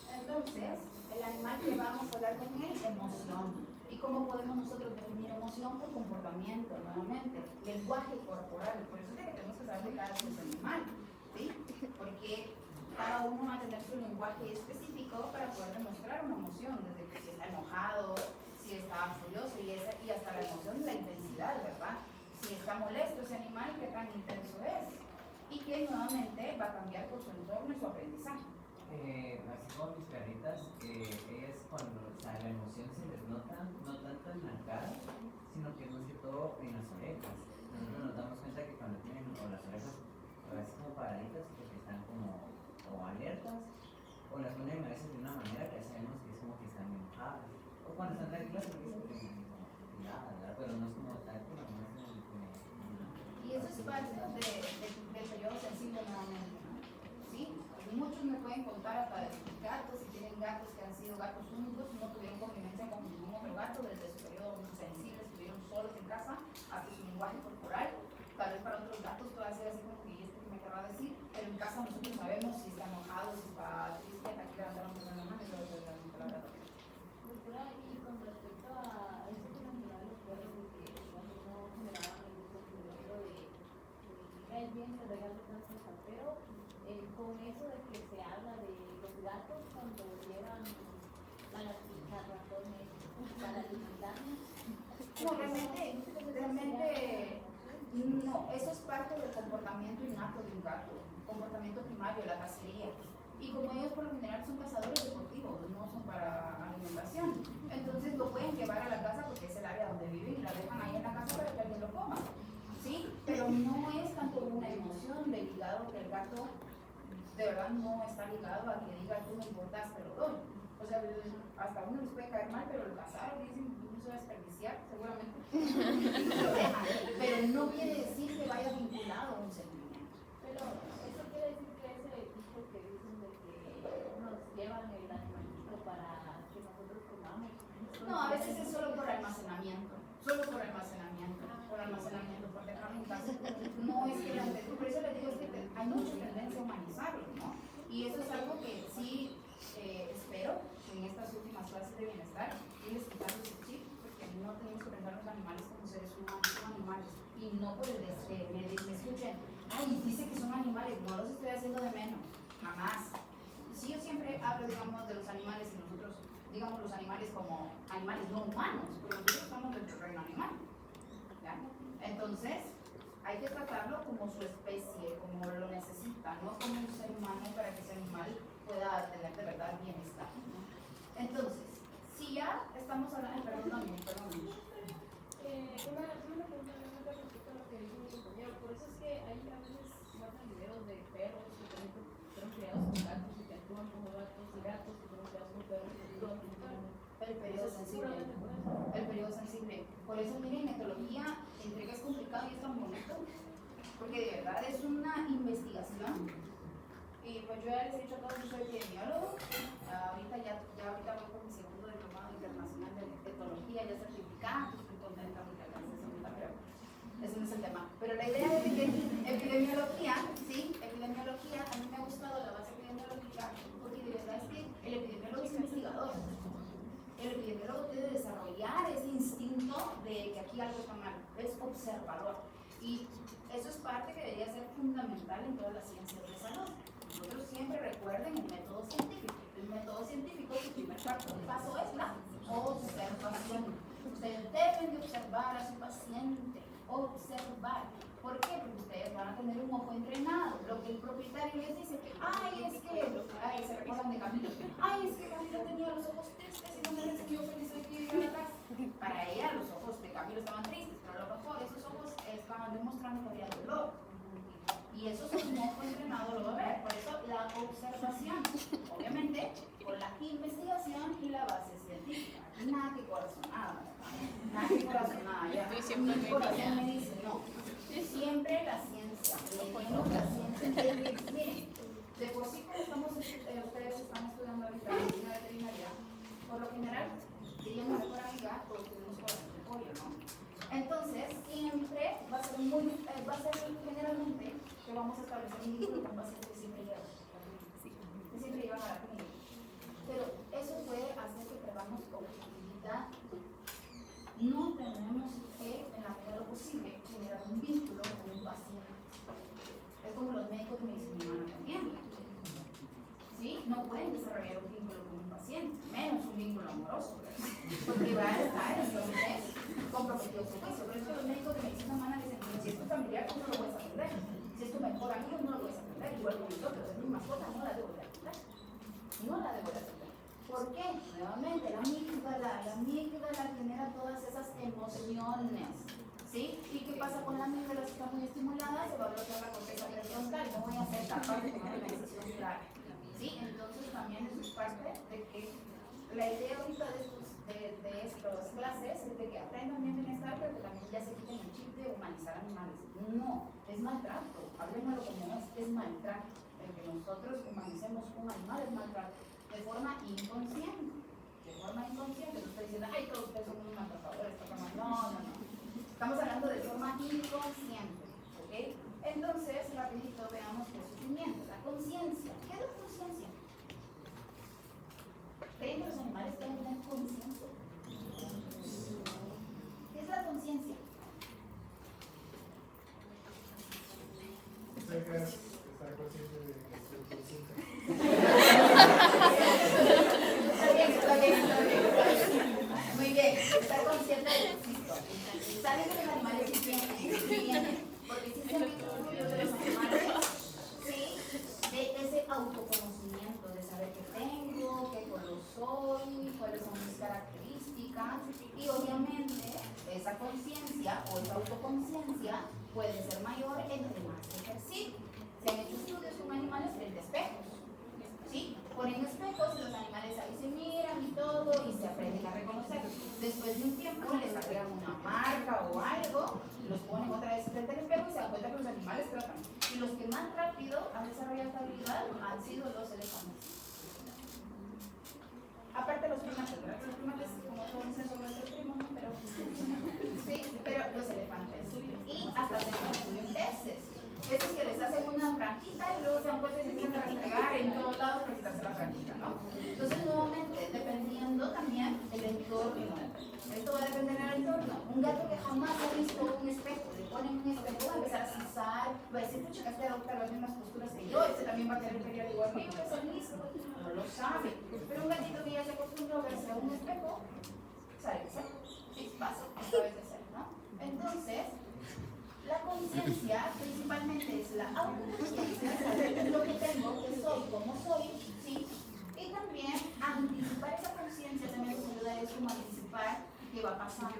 A: Entonces, el animal que vamos a hablar con él, emoción. ¿Y cómo podemos nosotros definir emoción? Por comportamiento, nuevamente. Lenguaje corporal. Por eso es que tenemos que saber de cada animal, ¿sí? Porque cada uno va a tener su lenguaje específico para poder demostrar una emoción, desde que si está enojado, si está furioso y hasta la emoción de la intensidad, ¿verdad? Si está molesto ese animal, qué tan intenso es. Y que nuevamente va a cambiar por su entorno y su aprendizaje.
H: Así como mis perritas, ellas cuando, o sea, la emoción se les nota, no tanto en la cara, sino que más que todo en las orejas. Nosotros nos damos cuenta que cuando tienen o las orejas así como paraditas, porque están como o alertas, o las ponen a veces de una manera que ya sabemos que es como que están enojadas, o cuando están tranquilas porque es como nada, ¿verdad? Pero no es como tal, pero no es como
A: Y eso es parte del periodo sensible nuevamente, ¿no? ¿Sí? Muchos me pueden contar hasta de sus gatos, si tienen gatos que han sido gatos únicos, no tuvieron convivencia con ningún otro gato desde su periodo sensible, estuvieron solos en casa, hasta su lenguaje corporal. Tal vez para otros gatos pueda ser así como que esto que me querrá decir, pero en casa nosotros sabemos si está enojado, si está triste, aquí levantaron con la mano y luego le dan la palabra.
G: Doctora, y con respecto a eso que mencionaban los perros, de que cuando no generaban el gusto primero de el bien se regala tanto, pero con eso de que se habla de los gatos cuando llevan a las ratones para alimentarnos.
A: No, realmente no, eso es parte del comportamiento innato de un gato, comportamiento primario, la cacería. Y como ellos por lo general son cazadores deportivos, no son para alimentación, entonces lo pueden llevar a la casa porque es el área donde viven y la dejan ahí en la casa para que alguien lo coma, ¿sí? Pero no es tanto una emoción de ligado que el gato de verdad no está ligado a que diga tú me importas, te lo doy. O sea, hasta a uno les puede caer mal, pero el cazar, dicen, incluso desperdiciar, seguramente. Lo dejan, pero no quiere decir que vaya vinculado a un sentimiento.
G: Pero eso quiere decir que ese dicho que dicen de que nos llevan el animalito para que nosotros comamos.
A: No, a veces es solo por almacenamiento, por dejarlo en casa. No es que por eso les digo, es que hay mucha tendencia a humanizarlo, ¿no? Y eso es algo que sí espero que en estas últimas clases de bienestar irles quitando ese chip, porque no tenemos que pensar los animales como seres humanos, son animales. Y no por el me escuchen, ay, dice que son animales, no los estoy haciendo de menos, jamás. Sí, yo siempre hablo, digamos, de los animales y nosotros, digamos, los animales como animales no humanos, porque nosotros estamos dentro del reino animal. ¿Ya? Entonces, hay que tratarlo como su especie, como lo necesita, no como un ser humano para que ese animal pueda tener de verdad bienestar, ¿no? Entonces, si ya estamos hablando, perdón.
G: Una pregunta respecto a lo que dijo mi compañero. Por eso es que hay a veces muestran videos de perros que fueron criados con gatos y que actúan como gatos, y gatos que fueron criados con perros que actúan como perros.
A: El periodo sensible. El periodo sensible. Por eso, miren, etología, entre que es complicado y es tan bonito, porque de verdad es una investigación. Y pues yo ya les he dicho a todos, yo soy epidemiólogo. Ahorita voy por mi segundo diplomado internacional de etología, ya certificado, estoy contenta porque alcancé esa meta, pero ese no es el tema. Pero la idea es que epidemiología, sí, epidemiología, a mí me ha gustado la base epidemiológica, porque de verdad es que el epidemiólogo es investigador. El epidemiólogo debe desarrollar ese instinto de que aquí algo está mal, es observador. Y eso es parte que debería ser fundamental en todas las ciencias de salud. Nosotros siempre recuerden el método científico. El método científico, su primer paso es la observación. Ustedes deben de observar a su paciente, observar. ¿Por qué? Porque ustedes van a tener un ojo entrenado. Lo que el propietario les dice, se recuerdan de Camilo, es que Camilo tenía los ojos tristes y no me recibió feliz de que iba a la casa. Para ella los ojos de Camilo estaban tristes, pero a lo mejor esos ojos estaban demostrando que había dolor. Y eso es un ojo entrenado lo va a ver. Por eso la observación, obviamente, con la investigación y la base científica. Nada que corazonada, nada que corazonada. Ya. Mi corazón me dice, no. Siempre la ciencia, la ciencia. Miren, de por sí como ustedes están estudiando ahorita medicina veterinaria, por lo general, diríamos mejor amiga, todos tenemos corazón de pollo, ¿no? Entonces, siempre va a ser generalmente que vamos a establecer un vínculo con pacientes que siempre llevan a la clínica. Pero eso puede hacer que perdamos objetividad. No tenemos que, en la medida de lo posible, generar un vínculo con un paciente. Es como los médicos de medicina humana también. ¿Sí? No pueden desarrollar un vínculo con un paciente, menos un vínculo amoroso, ¿verdad? Porque va a estar entonces comprometido su juicio. Por eso los médicos de medicina humana dicen, si es tu familiar, tú no lo puedes aprender. Si es tu mejor amigo, no lo puedes aprender. Igual que nosotros, es mi mascota, no la debo de aprender. No la debo de aprender. ¿Por qué? Nuevamente, la amígdala genera todas esas emociones. ¿Sí? ¿Y qué pasa con la amígdala? Si está muy estimulada, se va a bloquear la corteza prefrontal. No voy a hacer capaz de tomar una decisión clara. ¿Sí? Entonces también eso es parte de que la idea ahorita de estas clases es de que aprendan bien bienestar, pero que también ya se quiten el chip de humanizar animales. No, es maltrato. Hablemoslo como es maltrato. El que nosotros humanicemos un animal es maltrato. De forma inconsciente. No estoy diciendo, ay, todos ustedes son unos maltratadores. No. Estamos hablando de forma inconsciente. ¿Ok? Entonces, rapidito veamos el sufrimiento, la conciencia. ¿Qué es la conciencia? ¿Creen que los animales pueden tener conciencia? ¿Qué es la conciencia?
B: Estar consciente de que estoy consciente.
A: Está bien. Muy bien, estar consciente de que existo. ¿Saben que los animales sí tienen? Porque sí se han hecho estudios de los animales, sí, de ese autoconocimiento, de saber qué tengo, qué color soy, cuáles son mis características. Y obviamente esa conciencia o esa autoconciencia puede ser mayor entre más ejercicio. Se han hecho estudios con animales frente a espejos. ¿Sí? Ponen espejos y los animales embargo, los ponen otra vez frente al espejo y se dan cuenta que los animales tratan. Y los que más rápido han desarrollado esta habilidad han sido los elefantes. Aparte los primates, ¿verdad? Los primates, como todos dicen, son nuestros primos, ¿no? Pero sí, pero los elefantes. Y hasta tenemos estudios peces. Esos que les hacen una franquita y luego se dan cuenta y se empiezan a restregar en todos lados para quitarse la franquita, ¿no? Entonces, nuevamente, dependiendo también el entorno. Esto va a depender del entorno. Un gato que jamás ha visto un espejo, le ponen un espejo, va a empezar a zizar, va a decir, pucha, que este adopta las mismas posturas que yo, este también va a querer pelear igual que yo, es el mismo. No lo sabe. Pero un gatito que ya se acostumbró a verse a un espejo, sabe qué hacer. Sí, pasa, sabe qué hacer, ¿no? Entonces, la conciencia principalmente es la autoconciencia, saber lo que tengo, que soy, cómo soy, ¿sí? Y también anticipar esa conciencia también nos ayuda a eso, como anticipar qué va a pasar,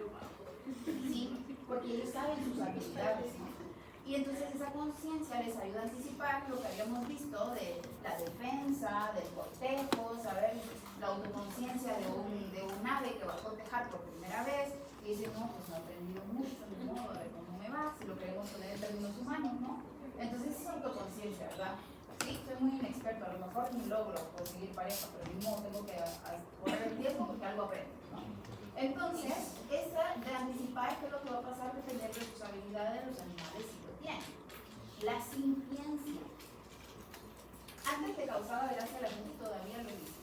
A: ¿sí? Porque ellos saben sus habilidades, ¿no? Y entonces esa conciencia les ayuda a anticipar lo que habíamos visto de la defensa, del cortejo, saber la autoconciencia de un ave que va a cortejar por primera vez y dice, no, pues no he aprendido mucho, no, a ver cómo me va, si lo queremos poner en términos humanos, ¿no? Entonces es autoconciencia, ¿verdad? Sí, soy muy inexperto, a lo mejor ni logro conseguir pareja, pero mismo tengo que correr el tiempo porque algo aprendo, ¿no? Entonces, esa de anticipar qué es lo que va a pasar dependiendo de sus habilidades de los animales si lo tienen. La sintiencia. Antes te causaba gracia a la gente, todavía lo dice,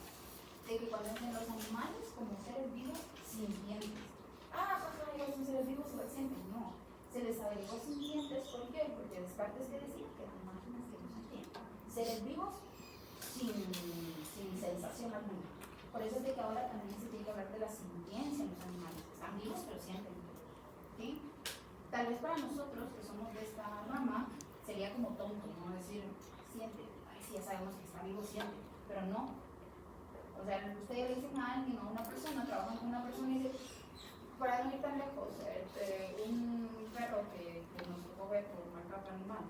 A: de que cuando dicen los animales como seres vivos sintientes. Jaja, ellos son seres vivos igual sienten. No, se les agregó sintientes, ¿por qué? Porque Descartes que decía que eran máquinas que no sentían. Seres vivos sin sensación alguna. Por eso es de que ahora también se tiene que hablar de la sintiencia en los animales. Están vivos pero sienten. ¿Sí? Tal vez para nosotros que somos de esta rama sería como tonto, ¿no? Decir, siente. Ay, sí, ya sabemos que está vivo, siente. Pero no. O sea, ustedes le dicen a alguien o a una persona, trabajan con una persona y dicen, para no ir tan lejos, un perro que nos tocó ver por maltrato animal.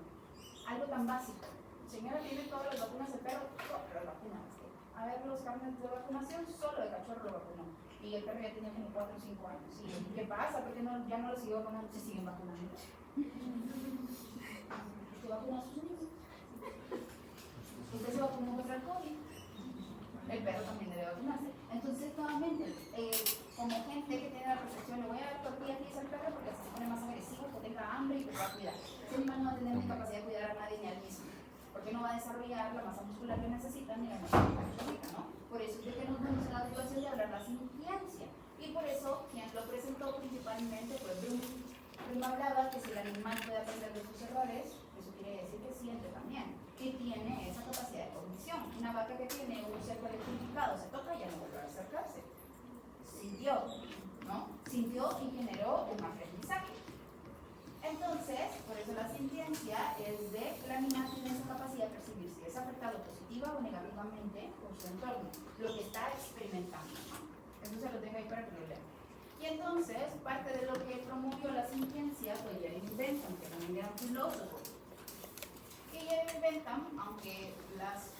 A: Algo tan básico. Señora, tiene todas las vacunas el perro, todas las vacunas. A ver los carnes de vacunación, solo de cachorro lo vacunó. Y el perro ya tenía como 4 o 5 años. ¿Y qué pasa? ¿Por qué ya no lo sigue vacunando? Se siguen vacunando. ¿Usted vacunó a sus niños? ¿Usted se vacunó contra el COVID? El perro también debe vacunarse. Entonces, nuevamente, como gente que tiene la percepción, le voy a dar tortillas y al perro porque así se pone más agresivo, que tenga hambre y que va a cuidar. Ese animal no va a tener ni capacidad de cuidar a nadie ni a él mismo. Porque no va a desarrollar la masa muscular que necesita ni la masa muscular que necesita, ¿no? Por eso es de que nos vemos en la situación de hablar la sintiencia. Y por eso, quien lo presentó principalmente fue Bloom. Bloom hablaba que si el animal puede aprender de sus errores, eso quiere decir que siente también. Y tiene esa capacidad de cognición. Una vaca que tiene un cerco electrificado, se toca y ya no vuelve a acercarse. Sintió, ¿no? Sintió y generó un aprendizaje. Entonces, por eso la sintiencia es de que el animal tiene esa capacidad de percibir si es afectado positiva o negativamente por su entorno, lo que está experimentando. Eso se lo tengo ahí para que lo lean. Y entonces, parte de lo que promovió la sintiencia fue Jeremy Bentham, que también era un filósofo. Y Jeremy Bentham, aunque las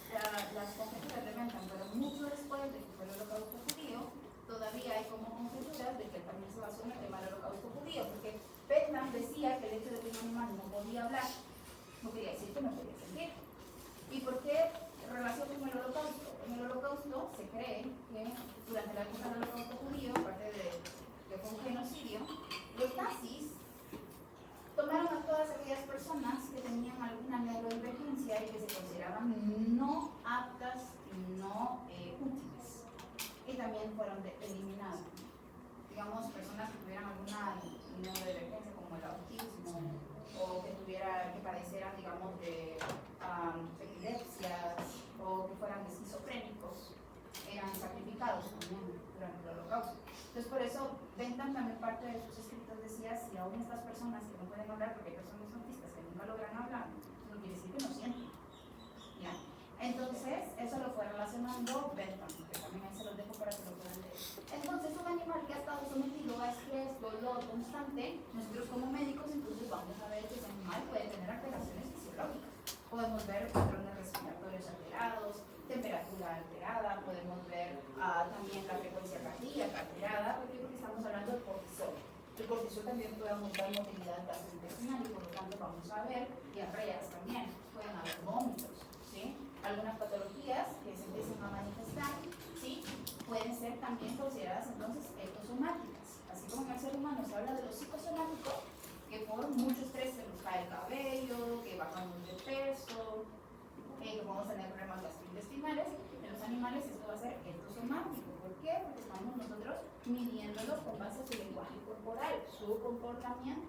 A: conjeturas de Bentham fueron mucho después de que fue el holocausto judío, todavía hay como conjeturas de que él también se basó en el tema del holocausto judío, porque Bentham decía que el hecho de que un animal no podía hablar no quería decir que no podía sentir. ¿Y por qué relación con el holocausto? En el holocausto se cree que durante la época del holocausto judío, aparte de que fue un genocidio, los nazis tomaron a todas aquellas personas que tenían alguna neurodivergencia y que se consideraban no aptas y no útiles. Y también fueron eliminados. Digamos, personas que tuvieran alguna neurodivergencia como el autismo o que padecieran, digamos, de epilepsias o que fueran esquizofrénicos, eran sacrificados también durante el holocausto. Entonces, por eso, Bentham también parte de sus escritos decía, si aún estas personas que no pueden hablar, porque hay personas autistas que nunca logran hablar, no quiere decir que no sienten. ¿Ya? Entonces, eso lo fue relacionando Bentham, que también ahí se los dejo para que lo puedan leer. Entonces, un animal que ha estado sometido a estrés, dolor constante, nosotros como médicos, entonces vamos a ver que ese animal puede tener alteraciones fisiológicas. Podemos ver patrones respiratorios alterados, temperatura alterada, podemos ver también la frecuencia cardíaca alterada, porque estamos hablando de cortisol. El cortisol también puede aumentar motilidad gastrointestinal y por lo tanto vamos a ver diarreas también, pueden haber vómitos, ¿sí? Algunas patologías que se empiezan a manifestar, ¿sí? Pueden ser también consideradas entonces ectosomáticas. Así como en el ser humano se habla de lo psicosomático, que por mucho estrés se nos cae el cabello, que bajamos de peso, que vamos a tener problemas gastrointestinales, en los animales esto va a ser ectosomático. ¿Por qué? Porque estamos nosotros midiéndolo con base a su lenguaje corporal, su comportamiento.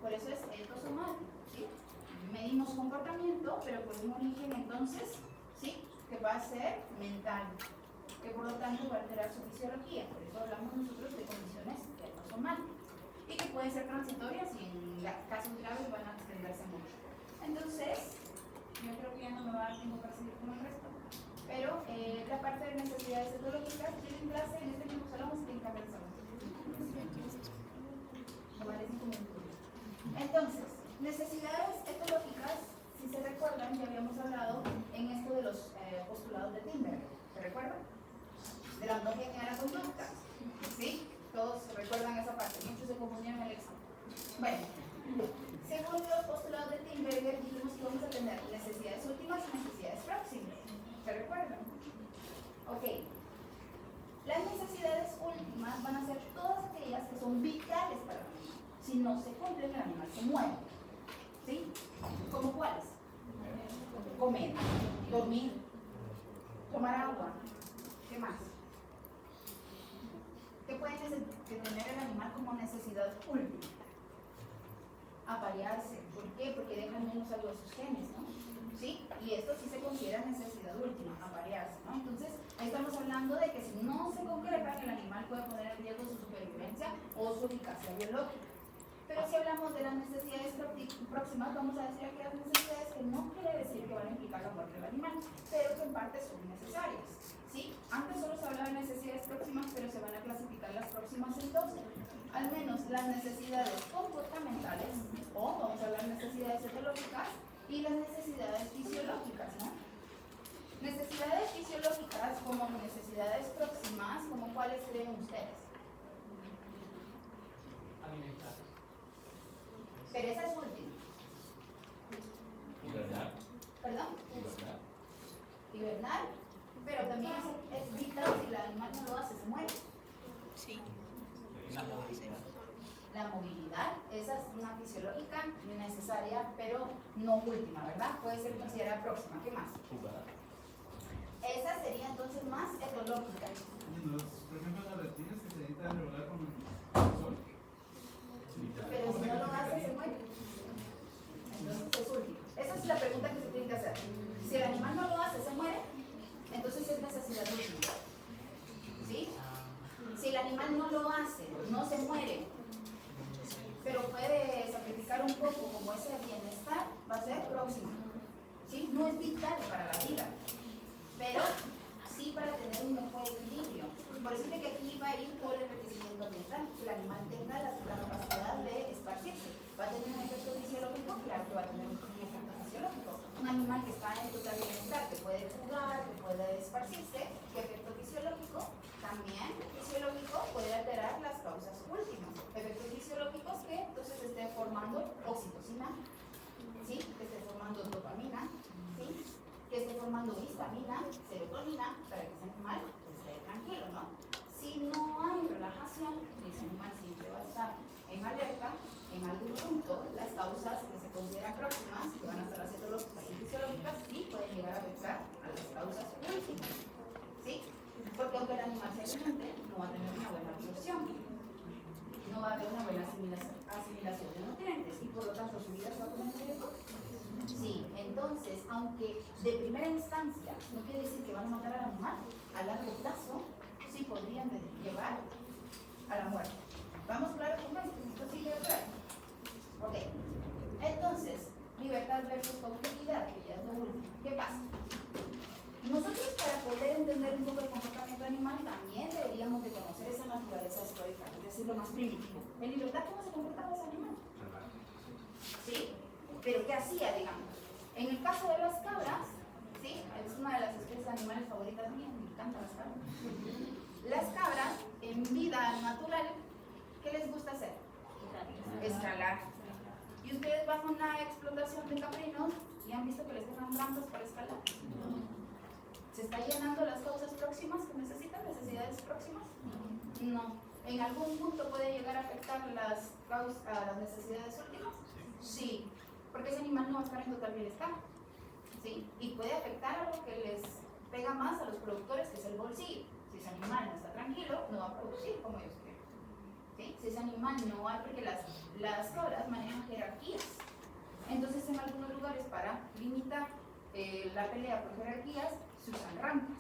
A: Por eso es ectosomático, ¿sí? Medimos comportamiento, pero con un origen entonces, ¿sí? Que va a ser mental, que por lo tanto va a alterar su fisiología. Por eso hablamos nosotros de condiciones ectosomáticas y que pueden ser transitorias y en casos graves van a extenderse mucho. Entonces, yo creo que ya no me va a dar tiempo para seguir con el resto. Pero la parte de necesidades etológicas, yo en clase en este mismo salón se tiene que haber salón. Vale, 5 minutos. Entonces, necesidades etológicas, si se recuerdan, ya habíamos hablado en esto de los postulados de Tinbergen. ¿Se recuerdan? De la ontogenia de la conducta. ¿Sí? Todos recuerdan esa parte, muchos se confundieron en el examen. Bueno, según los postulados de Tinbergen, dijimos que vamos a tener necesidades últimas y necesidades próximas. ¿Se recuerdan? Ok. Las necesidades últimas van a ser todas aquellas que son vitales para el animal. Si no se cumplen, el animal se muere. ¿Sí? ¿Cómo cuáles? Comer, dormir, tomar agua. ¿Qué más? ¿Qué puede tener el animal como necesidad última? Aparearse. ¿Por qué? Porque dejan menos algo de sus genes, ¿no? ¿Sí? Y esto sí se considera necesidad última, aparearse, ¿no? Entonces, ahí estamos hablando de que si no se concreta, el animal puede poner en riesgo su supervivencia o su eficacia biológica. Pero si hablamos de las necesidades próximas, vamos a decir aquellas necesidades que no quiere decir que van a implicar la muerte del animal, pero que en parte son necesarias, ¿sí? Antes solo se hablaba de necesidades próximas, pero se van a clasificar las próximas en dos. Al menos las necesidades comportamentales, o vamos a hablar de necesidades etológicas, y las necesidades fisiológicas, ¿no? Necesidades fisiológicas como necesidades próximas, ¿como cuáles creen ustedes?
I: Alimentar.
A: Pero esa es última.
C: Hibernar.
A: ¿Perdón?
C: Hibernar.
A: Hibernar, pero también es vital, si el animal no lo hace, se muere.
D: Sí.
I: La movilidad.
A: La movilidad, esa es una fisiológica necesaria, pero no última, ¿verdad? Puede ser considerada próxima. ¿Qué más?
C: Jugar.
A: Esa sería entonces más etológica.
F: Por ejemplo, los reptiles que se necesitan regular con el sol.
A: Pero si no lo hace, se muere. Entonces es último. Esa es la pregunta que se tiene que hacer. Si el animal no lo hace, se muere, entonces es necesidad última. ¿Sí? Si el animal no lo hace, no se muere, pero puede sacrificar un poco como ese bienestar, va a ser próximo. ¿Sí? No es vital para la vida, pero sí para tener un mejor equilibrio. Por eso es que aquí va a ir por el enriquecimiento ambiental, que el animal tenga la capacidad de esparcirse. Va a tener un efecto fisiológico, claro que va a tener un efecto fisiológico. Un animal que está en total bienestar, que puede jugar, que puede esparcirse, ¿qué efecto fisiológico? También fisiológico puede alterar las causas últimas. Efectos fisiológicos que entonces esté formando oxitocina, ¿sí? Que esté formando dopamina, ¿sí? Que esté formando histamina, serotonina, para que ese animal esté tranquilo, ¿no? Si no hay relajación, ese animal siempre va a estar en alerta, en algún punto, las causas que se consideran próximas, que van a estar las etológicas y fisiológicas, sí pueden llegar a afectar a las causas últimas, ¿sí? Porque aunque el animal se alimente, no va a tener una buena absorción, no va a haber una buena asimilación de nutrientes y por lo tanto su vida se va a poner en riesgo. Sí, entonces, aunque de primera instancia no quiere decir que van a matar al animal, a largo plazo sí podrían llevar a la muerte. ¿Vamos claro con esto? ¿Esto sí queda claro? Ok. Entonces, libertad versus cautividad, que ya es lo último. ¿Qué pasa? Nosotros, para poder entender un poco el comportamiento animal, también deberíamos de conocer esa naturaleza histórica, es decir, lo más primitivo. En libertad, ¿cómo se comportaba ese animal? ¿Sí? ¿Pero qué hacía, digamos? En el caso de las cabras, ¿sí? Es una de las especies de animales favoritas mías, me encantan las cabras. Las cabras, en vida natural, ¿qué les gusta hacer? Escalar. Y ustedes van a una explotación de caprinos y han visto que les dejan rampas para escalar. ¿Se está llenando las causas próximas que necesitan, necesidades próximas? No. ¿En algún punto puede llegar a afectar a las necesidades últimas? Sí. Porque ese animal no va a estar en total bienestar. ¿Sí? Y puede afectar algo que les pega más a los productores, que es el bolsillo. Si ese animal no está tranquilo, no va a producir como ellos quieren. ¿Sí? Si ese animal no va, porque las cabras manejan jerarquías. Entonces, en algunos lugares, para limitar la pelea por jerarquías, se usan rampas.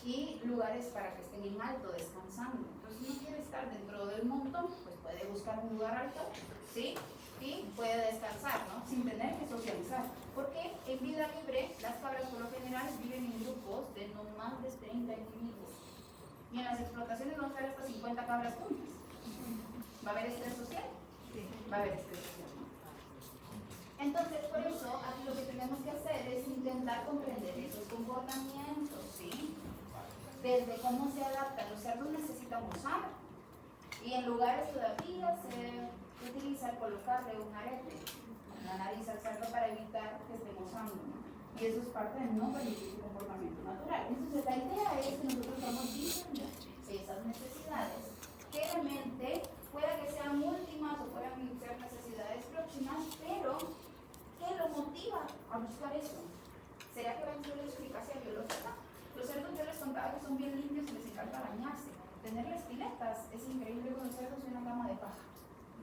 A: Y lugares para que estén en alto, descansando. Entonces, si no quiere estar dentro del montón, pues puede buscar un lugar alto, ¿sí? Y puede descansar, ¿no? Sin tener que socializar. Porque en vida libre, las cabras por lo general viven en grupos de no más de 30 individuos. Y en las explotaciones vamos a ver hasta 50 cabras juntas. ¿Va a haber estrés social? Sí. Va a haber estrés social, ¿no? Entonces, por eso, aquí lo que tenemos que hacer es intentar comprender esos comportamientos, ¿sí? Desde cómo se adaptan. Los cerdos necesitan usar. Y en lugares todavía se utiliza colocarle un arete en la nariz al cerdo para evitar que esté gozando, ¿no? Y eso es parte de no permitir su comportamiento natural. Entonces, la idea es que nosotros vamos viendo esas necesidades, que realmente pueda que sean últimas o puedan ser necesidades próximas, pero ¿qué lo motiva a buscar eso? ¿Será que va a ser la eficacia biológica? Los cerdos, yo les contaba que son bien limpios y les encanta bañarse. Tenerles piletas es increíble con los cerdos y una cama de paja.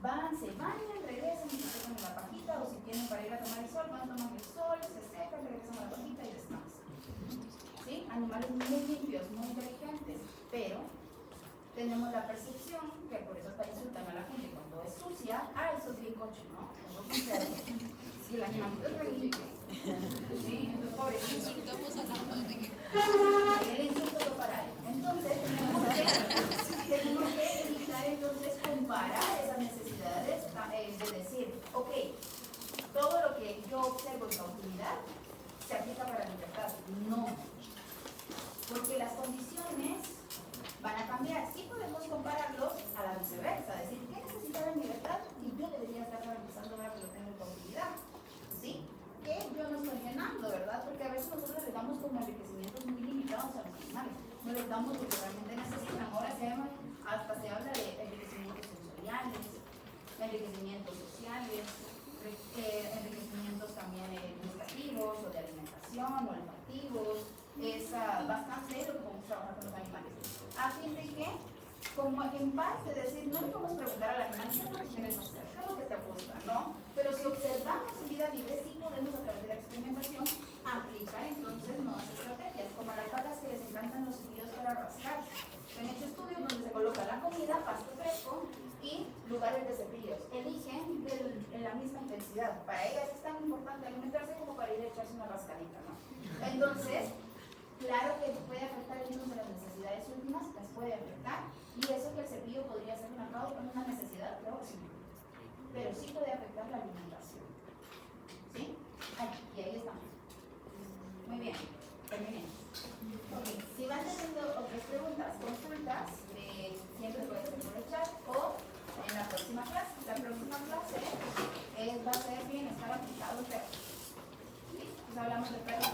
A: Van, se bañan, regresan y se secan en la pajita, o si tienen para ir a tomar el sol, van, toman el sol, se secan, regresan a la pajita y descansan. ¿Sí? Animales muy limpios, muy inteligentes, pero tenemos la percepción, que por eso hasta insultan a la gente cuando es sucia, eso es bien cocho, ¿no? Si el animalito es re limpio. ¿Sí? Entonces, pobrecito. El insulto no para él. Entonces, tenemos que evitar entonces comparar esas necesidades, de decir, ok, todo lo que yo observo en cautividad se aplica para la libertad. No. Porque las condiciones van a cambiar. Sí podemos compararlos a la viceversa, decir, ¿qué necesitaba en libertad? Y yo debería estar garantizando ahora que lo tengo en cautividad. ¿Sí? Que yo no estoy llenando, ¿verdad? Porque a veces nosotros les damos como enriquecimientos muy limitados a los animales. No les damos lo que realmente necesitan. Ahora hasta se habla de enriquecimientos sensoriales, enriquecimientos sociales, enriquecimientos también gustativos o de alimentación o olfativos. Es bastante lo que podemos trabajar con los animales. A fin de que, como en parte decir, no le podemos preguntar al animal qué es lo que quieres hacer, qué es lo que te gusta, ¿no? Pero si observamos en vida libre, sí podemos a través de la experimentación aplicar entonces nuevas estrategias, como a las vacas que les encantan los cepillos para rascar. Se han hecho estudios donde se coloca la comida, pasto fresco y lugares de cepillos. Eligen en la misma intensidad. Para ellas es tan importante alimentarse como para ir a echarse una rascadita, ¿no? Entonces, claro que puede afectar el mismo de las necesidades últimas, las puede afectar, y eso que el cepillo podría ser una necesidad próxima, pero sí puede afectar la alimentación. ¿Sí? Y ahí estamos. Muy bien, terminé. Okay. Si van teniendo otras preguntas, consultas, siempre pueden hacer por el chat o en la próxima clase. La próxima clase va a ser bienestar aplicado al perro. ¿Sí? Pues hablamos de perros.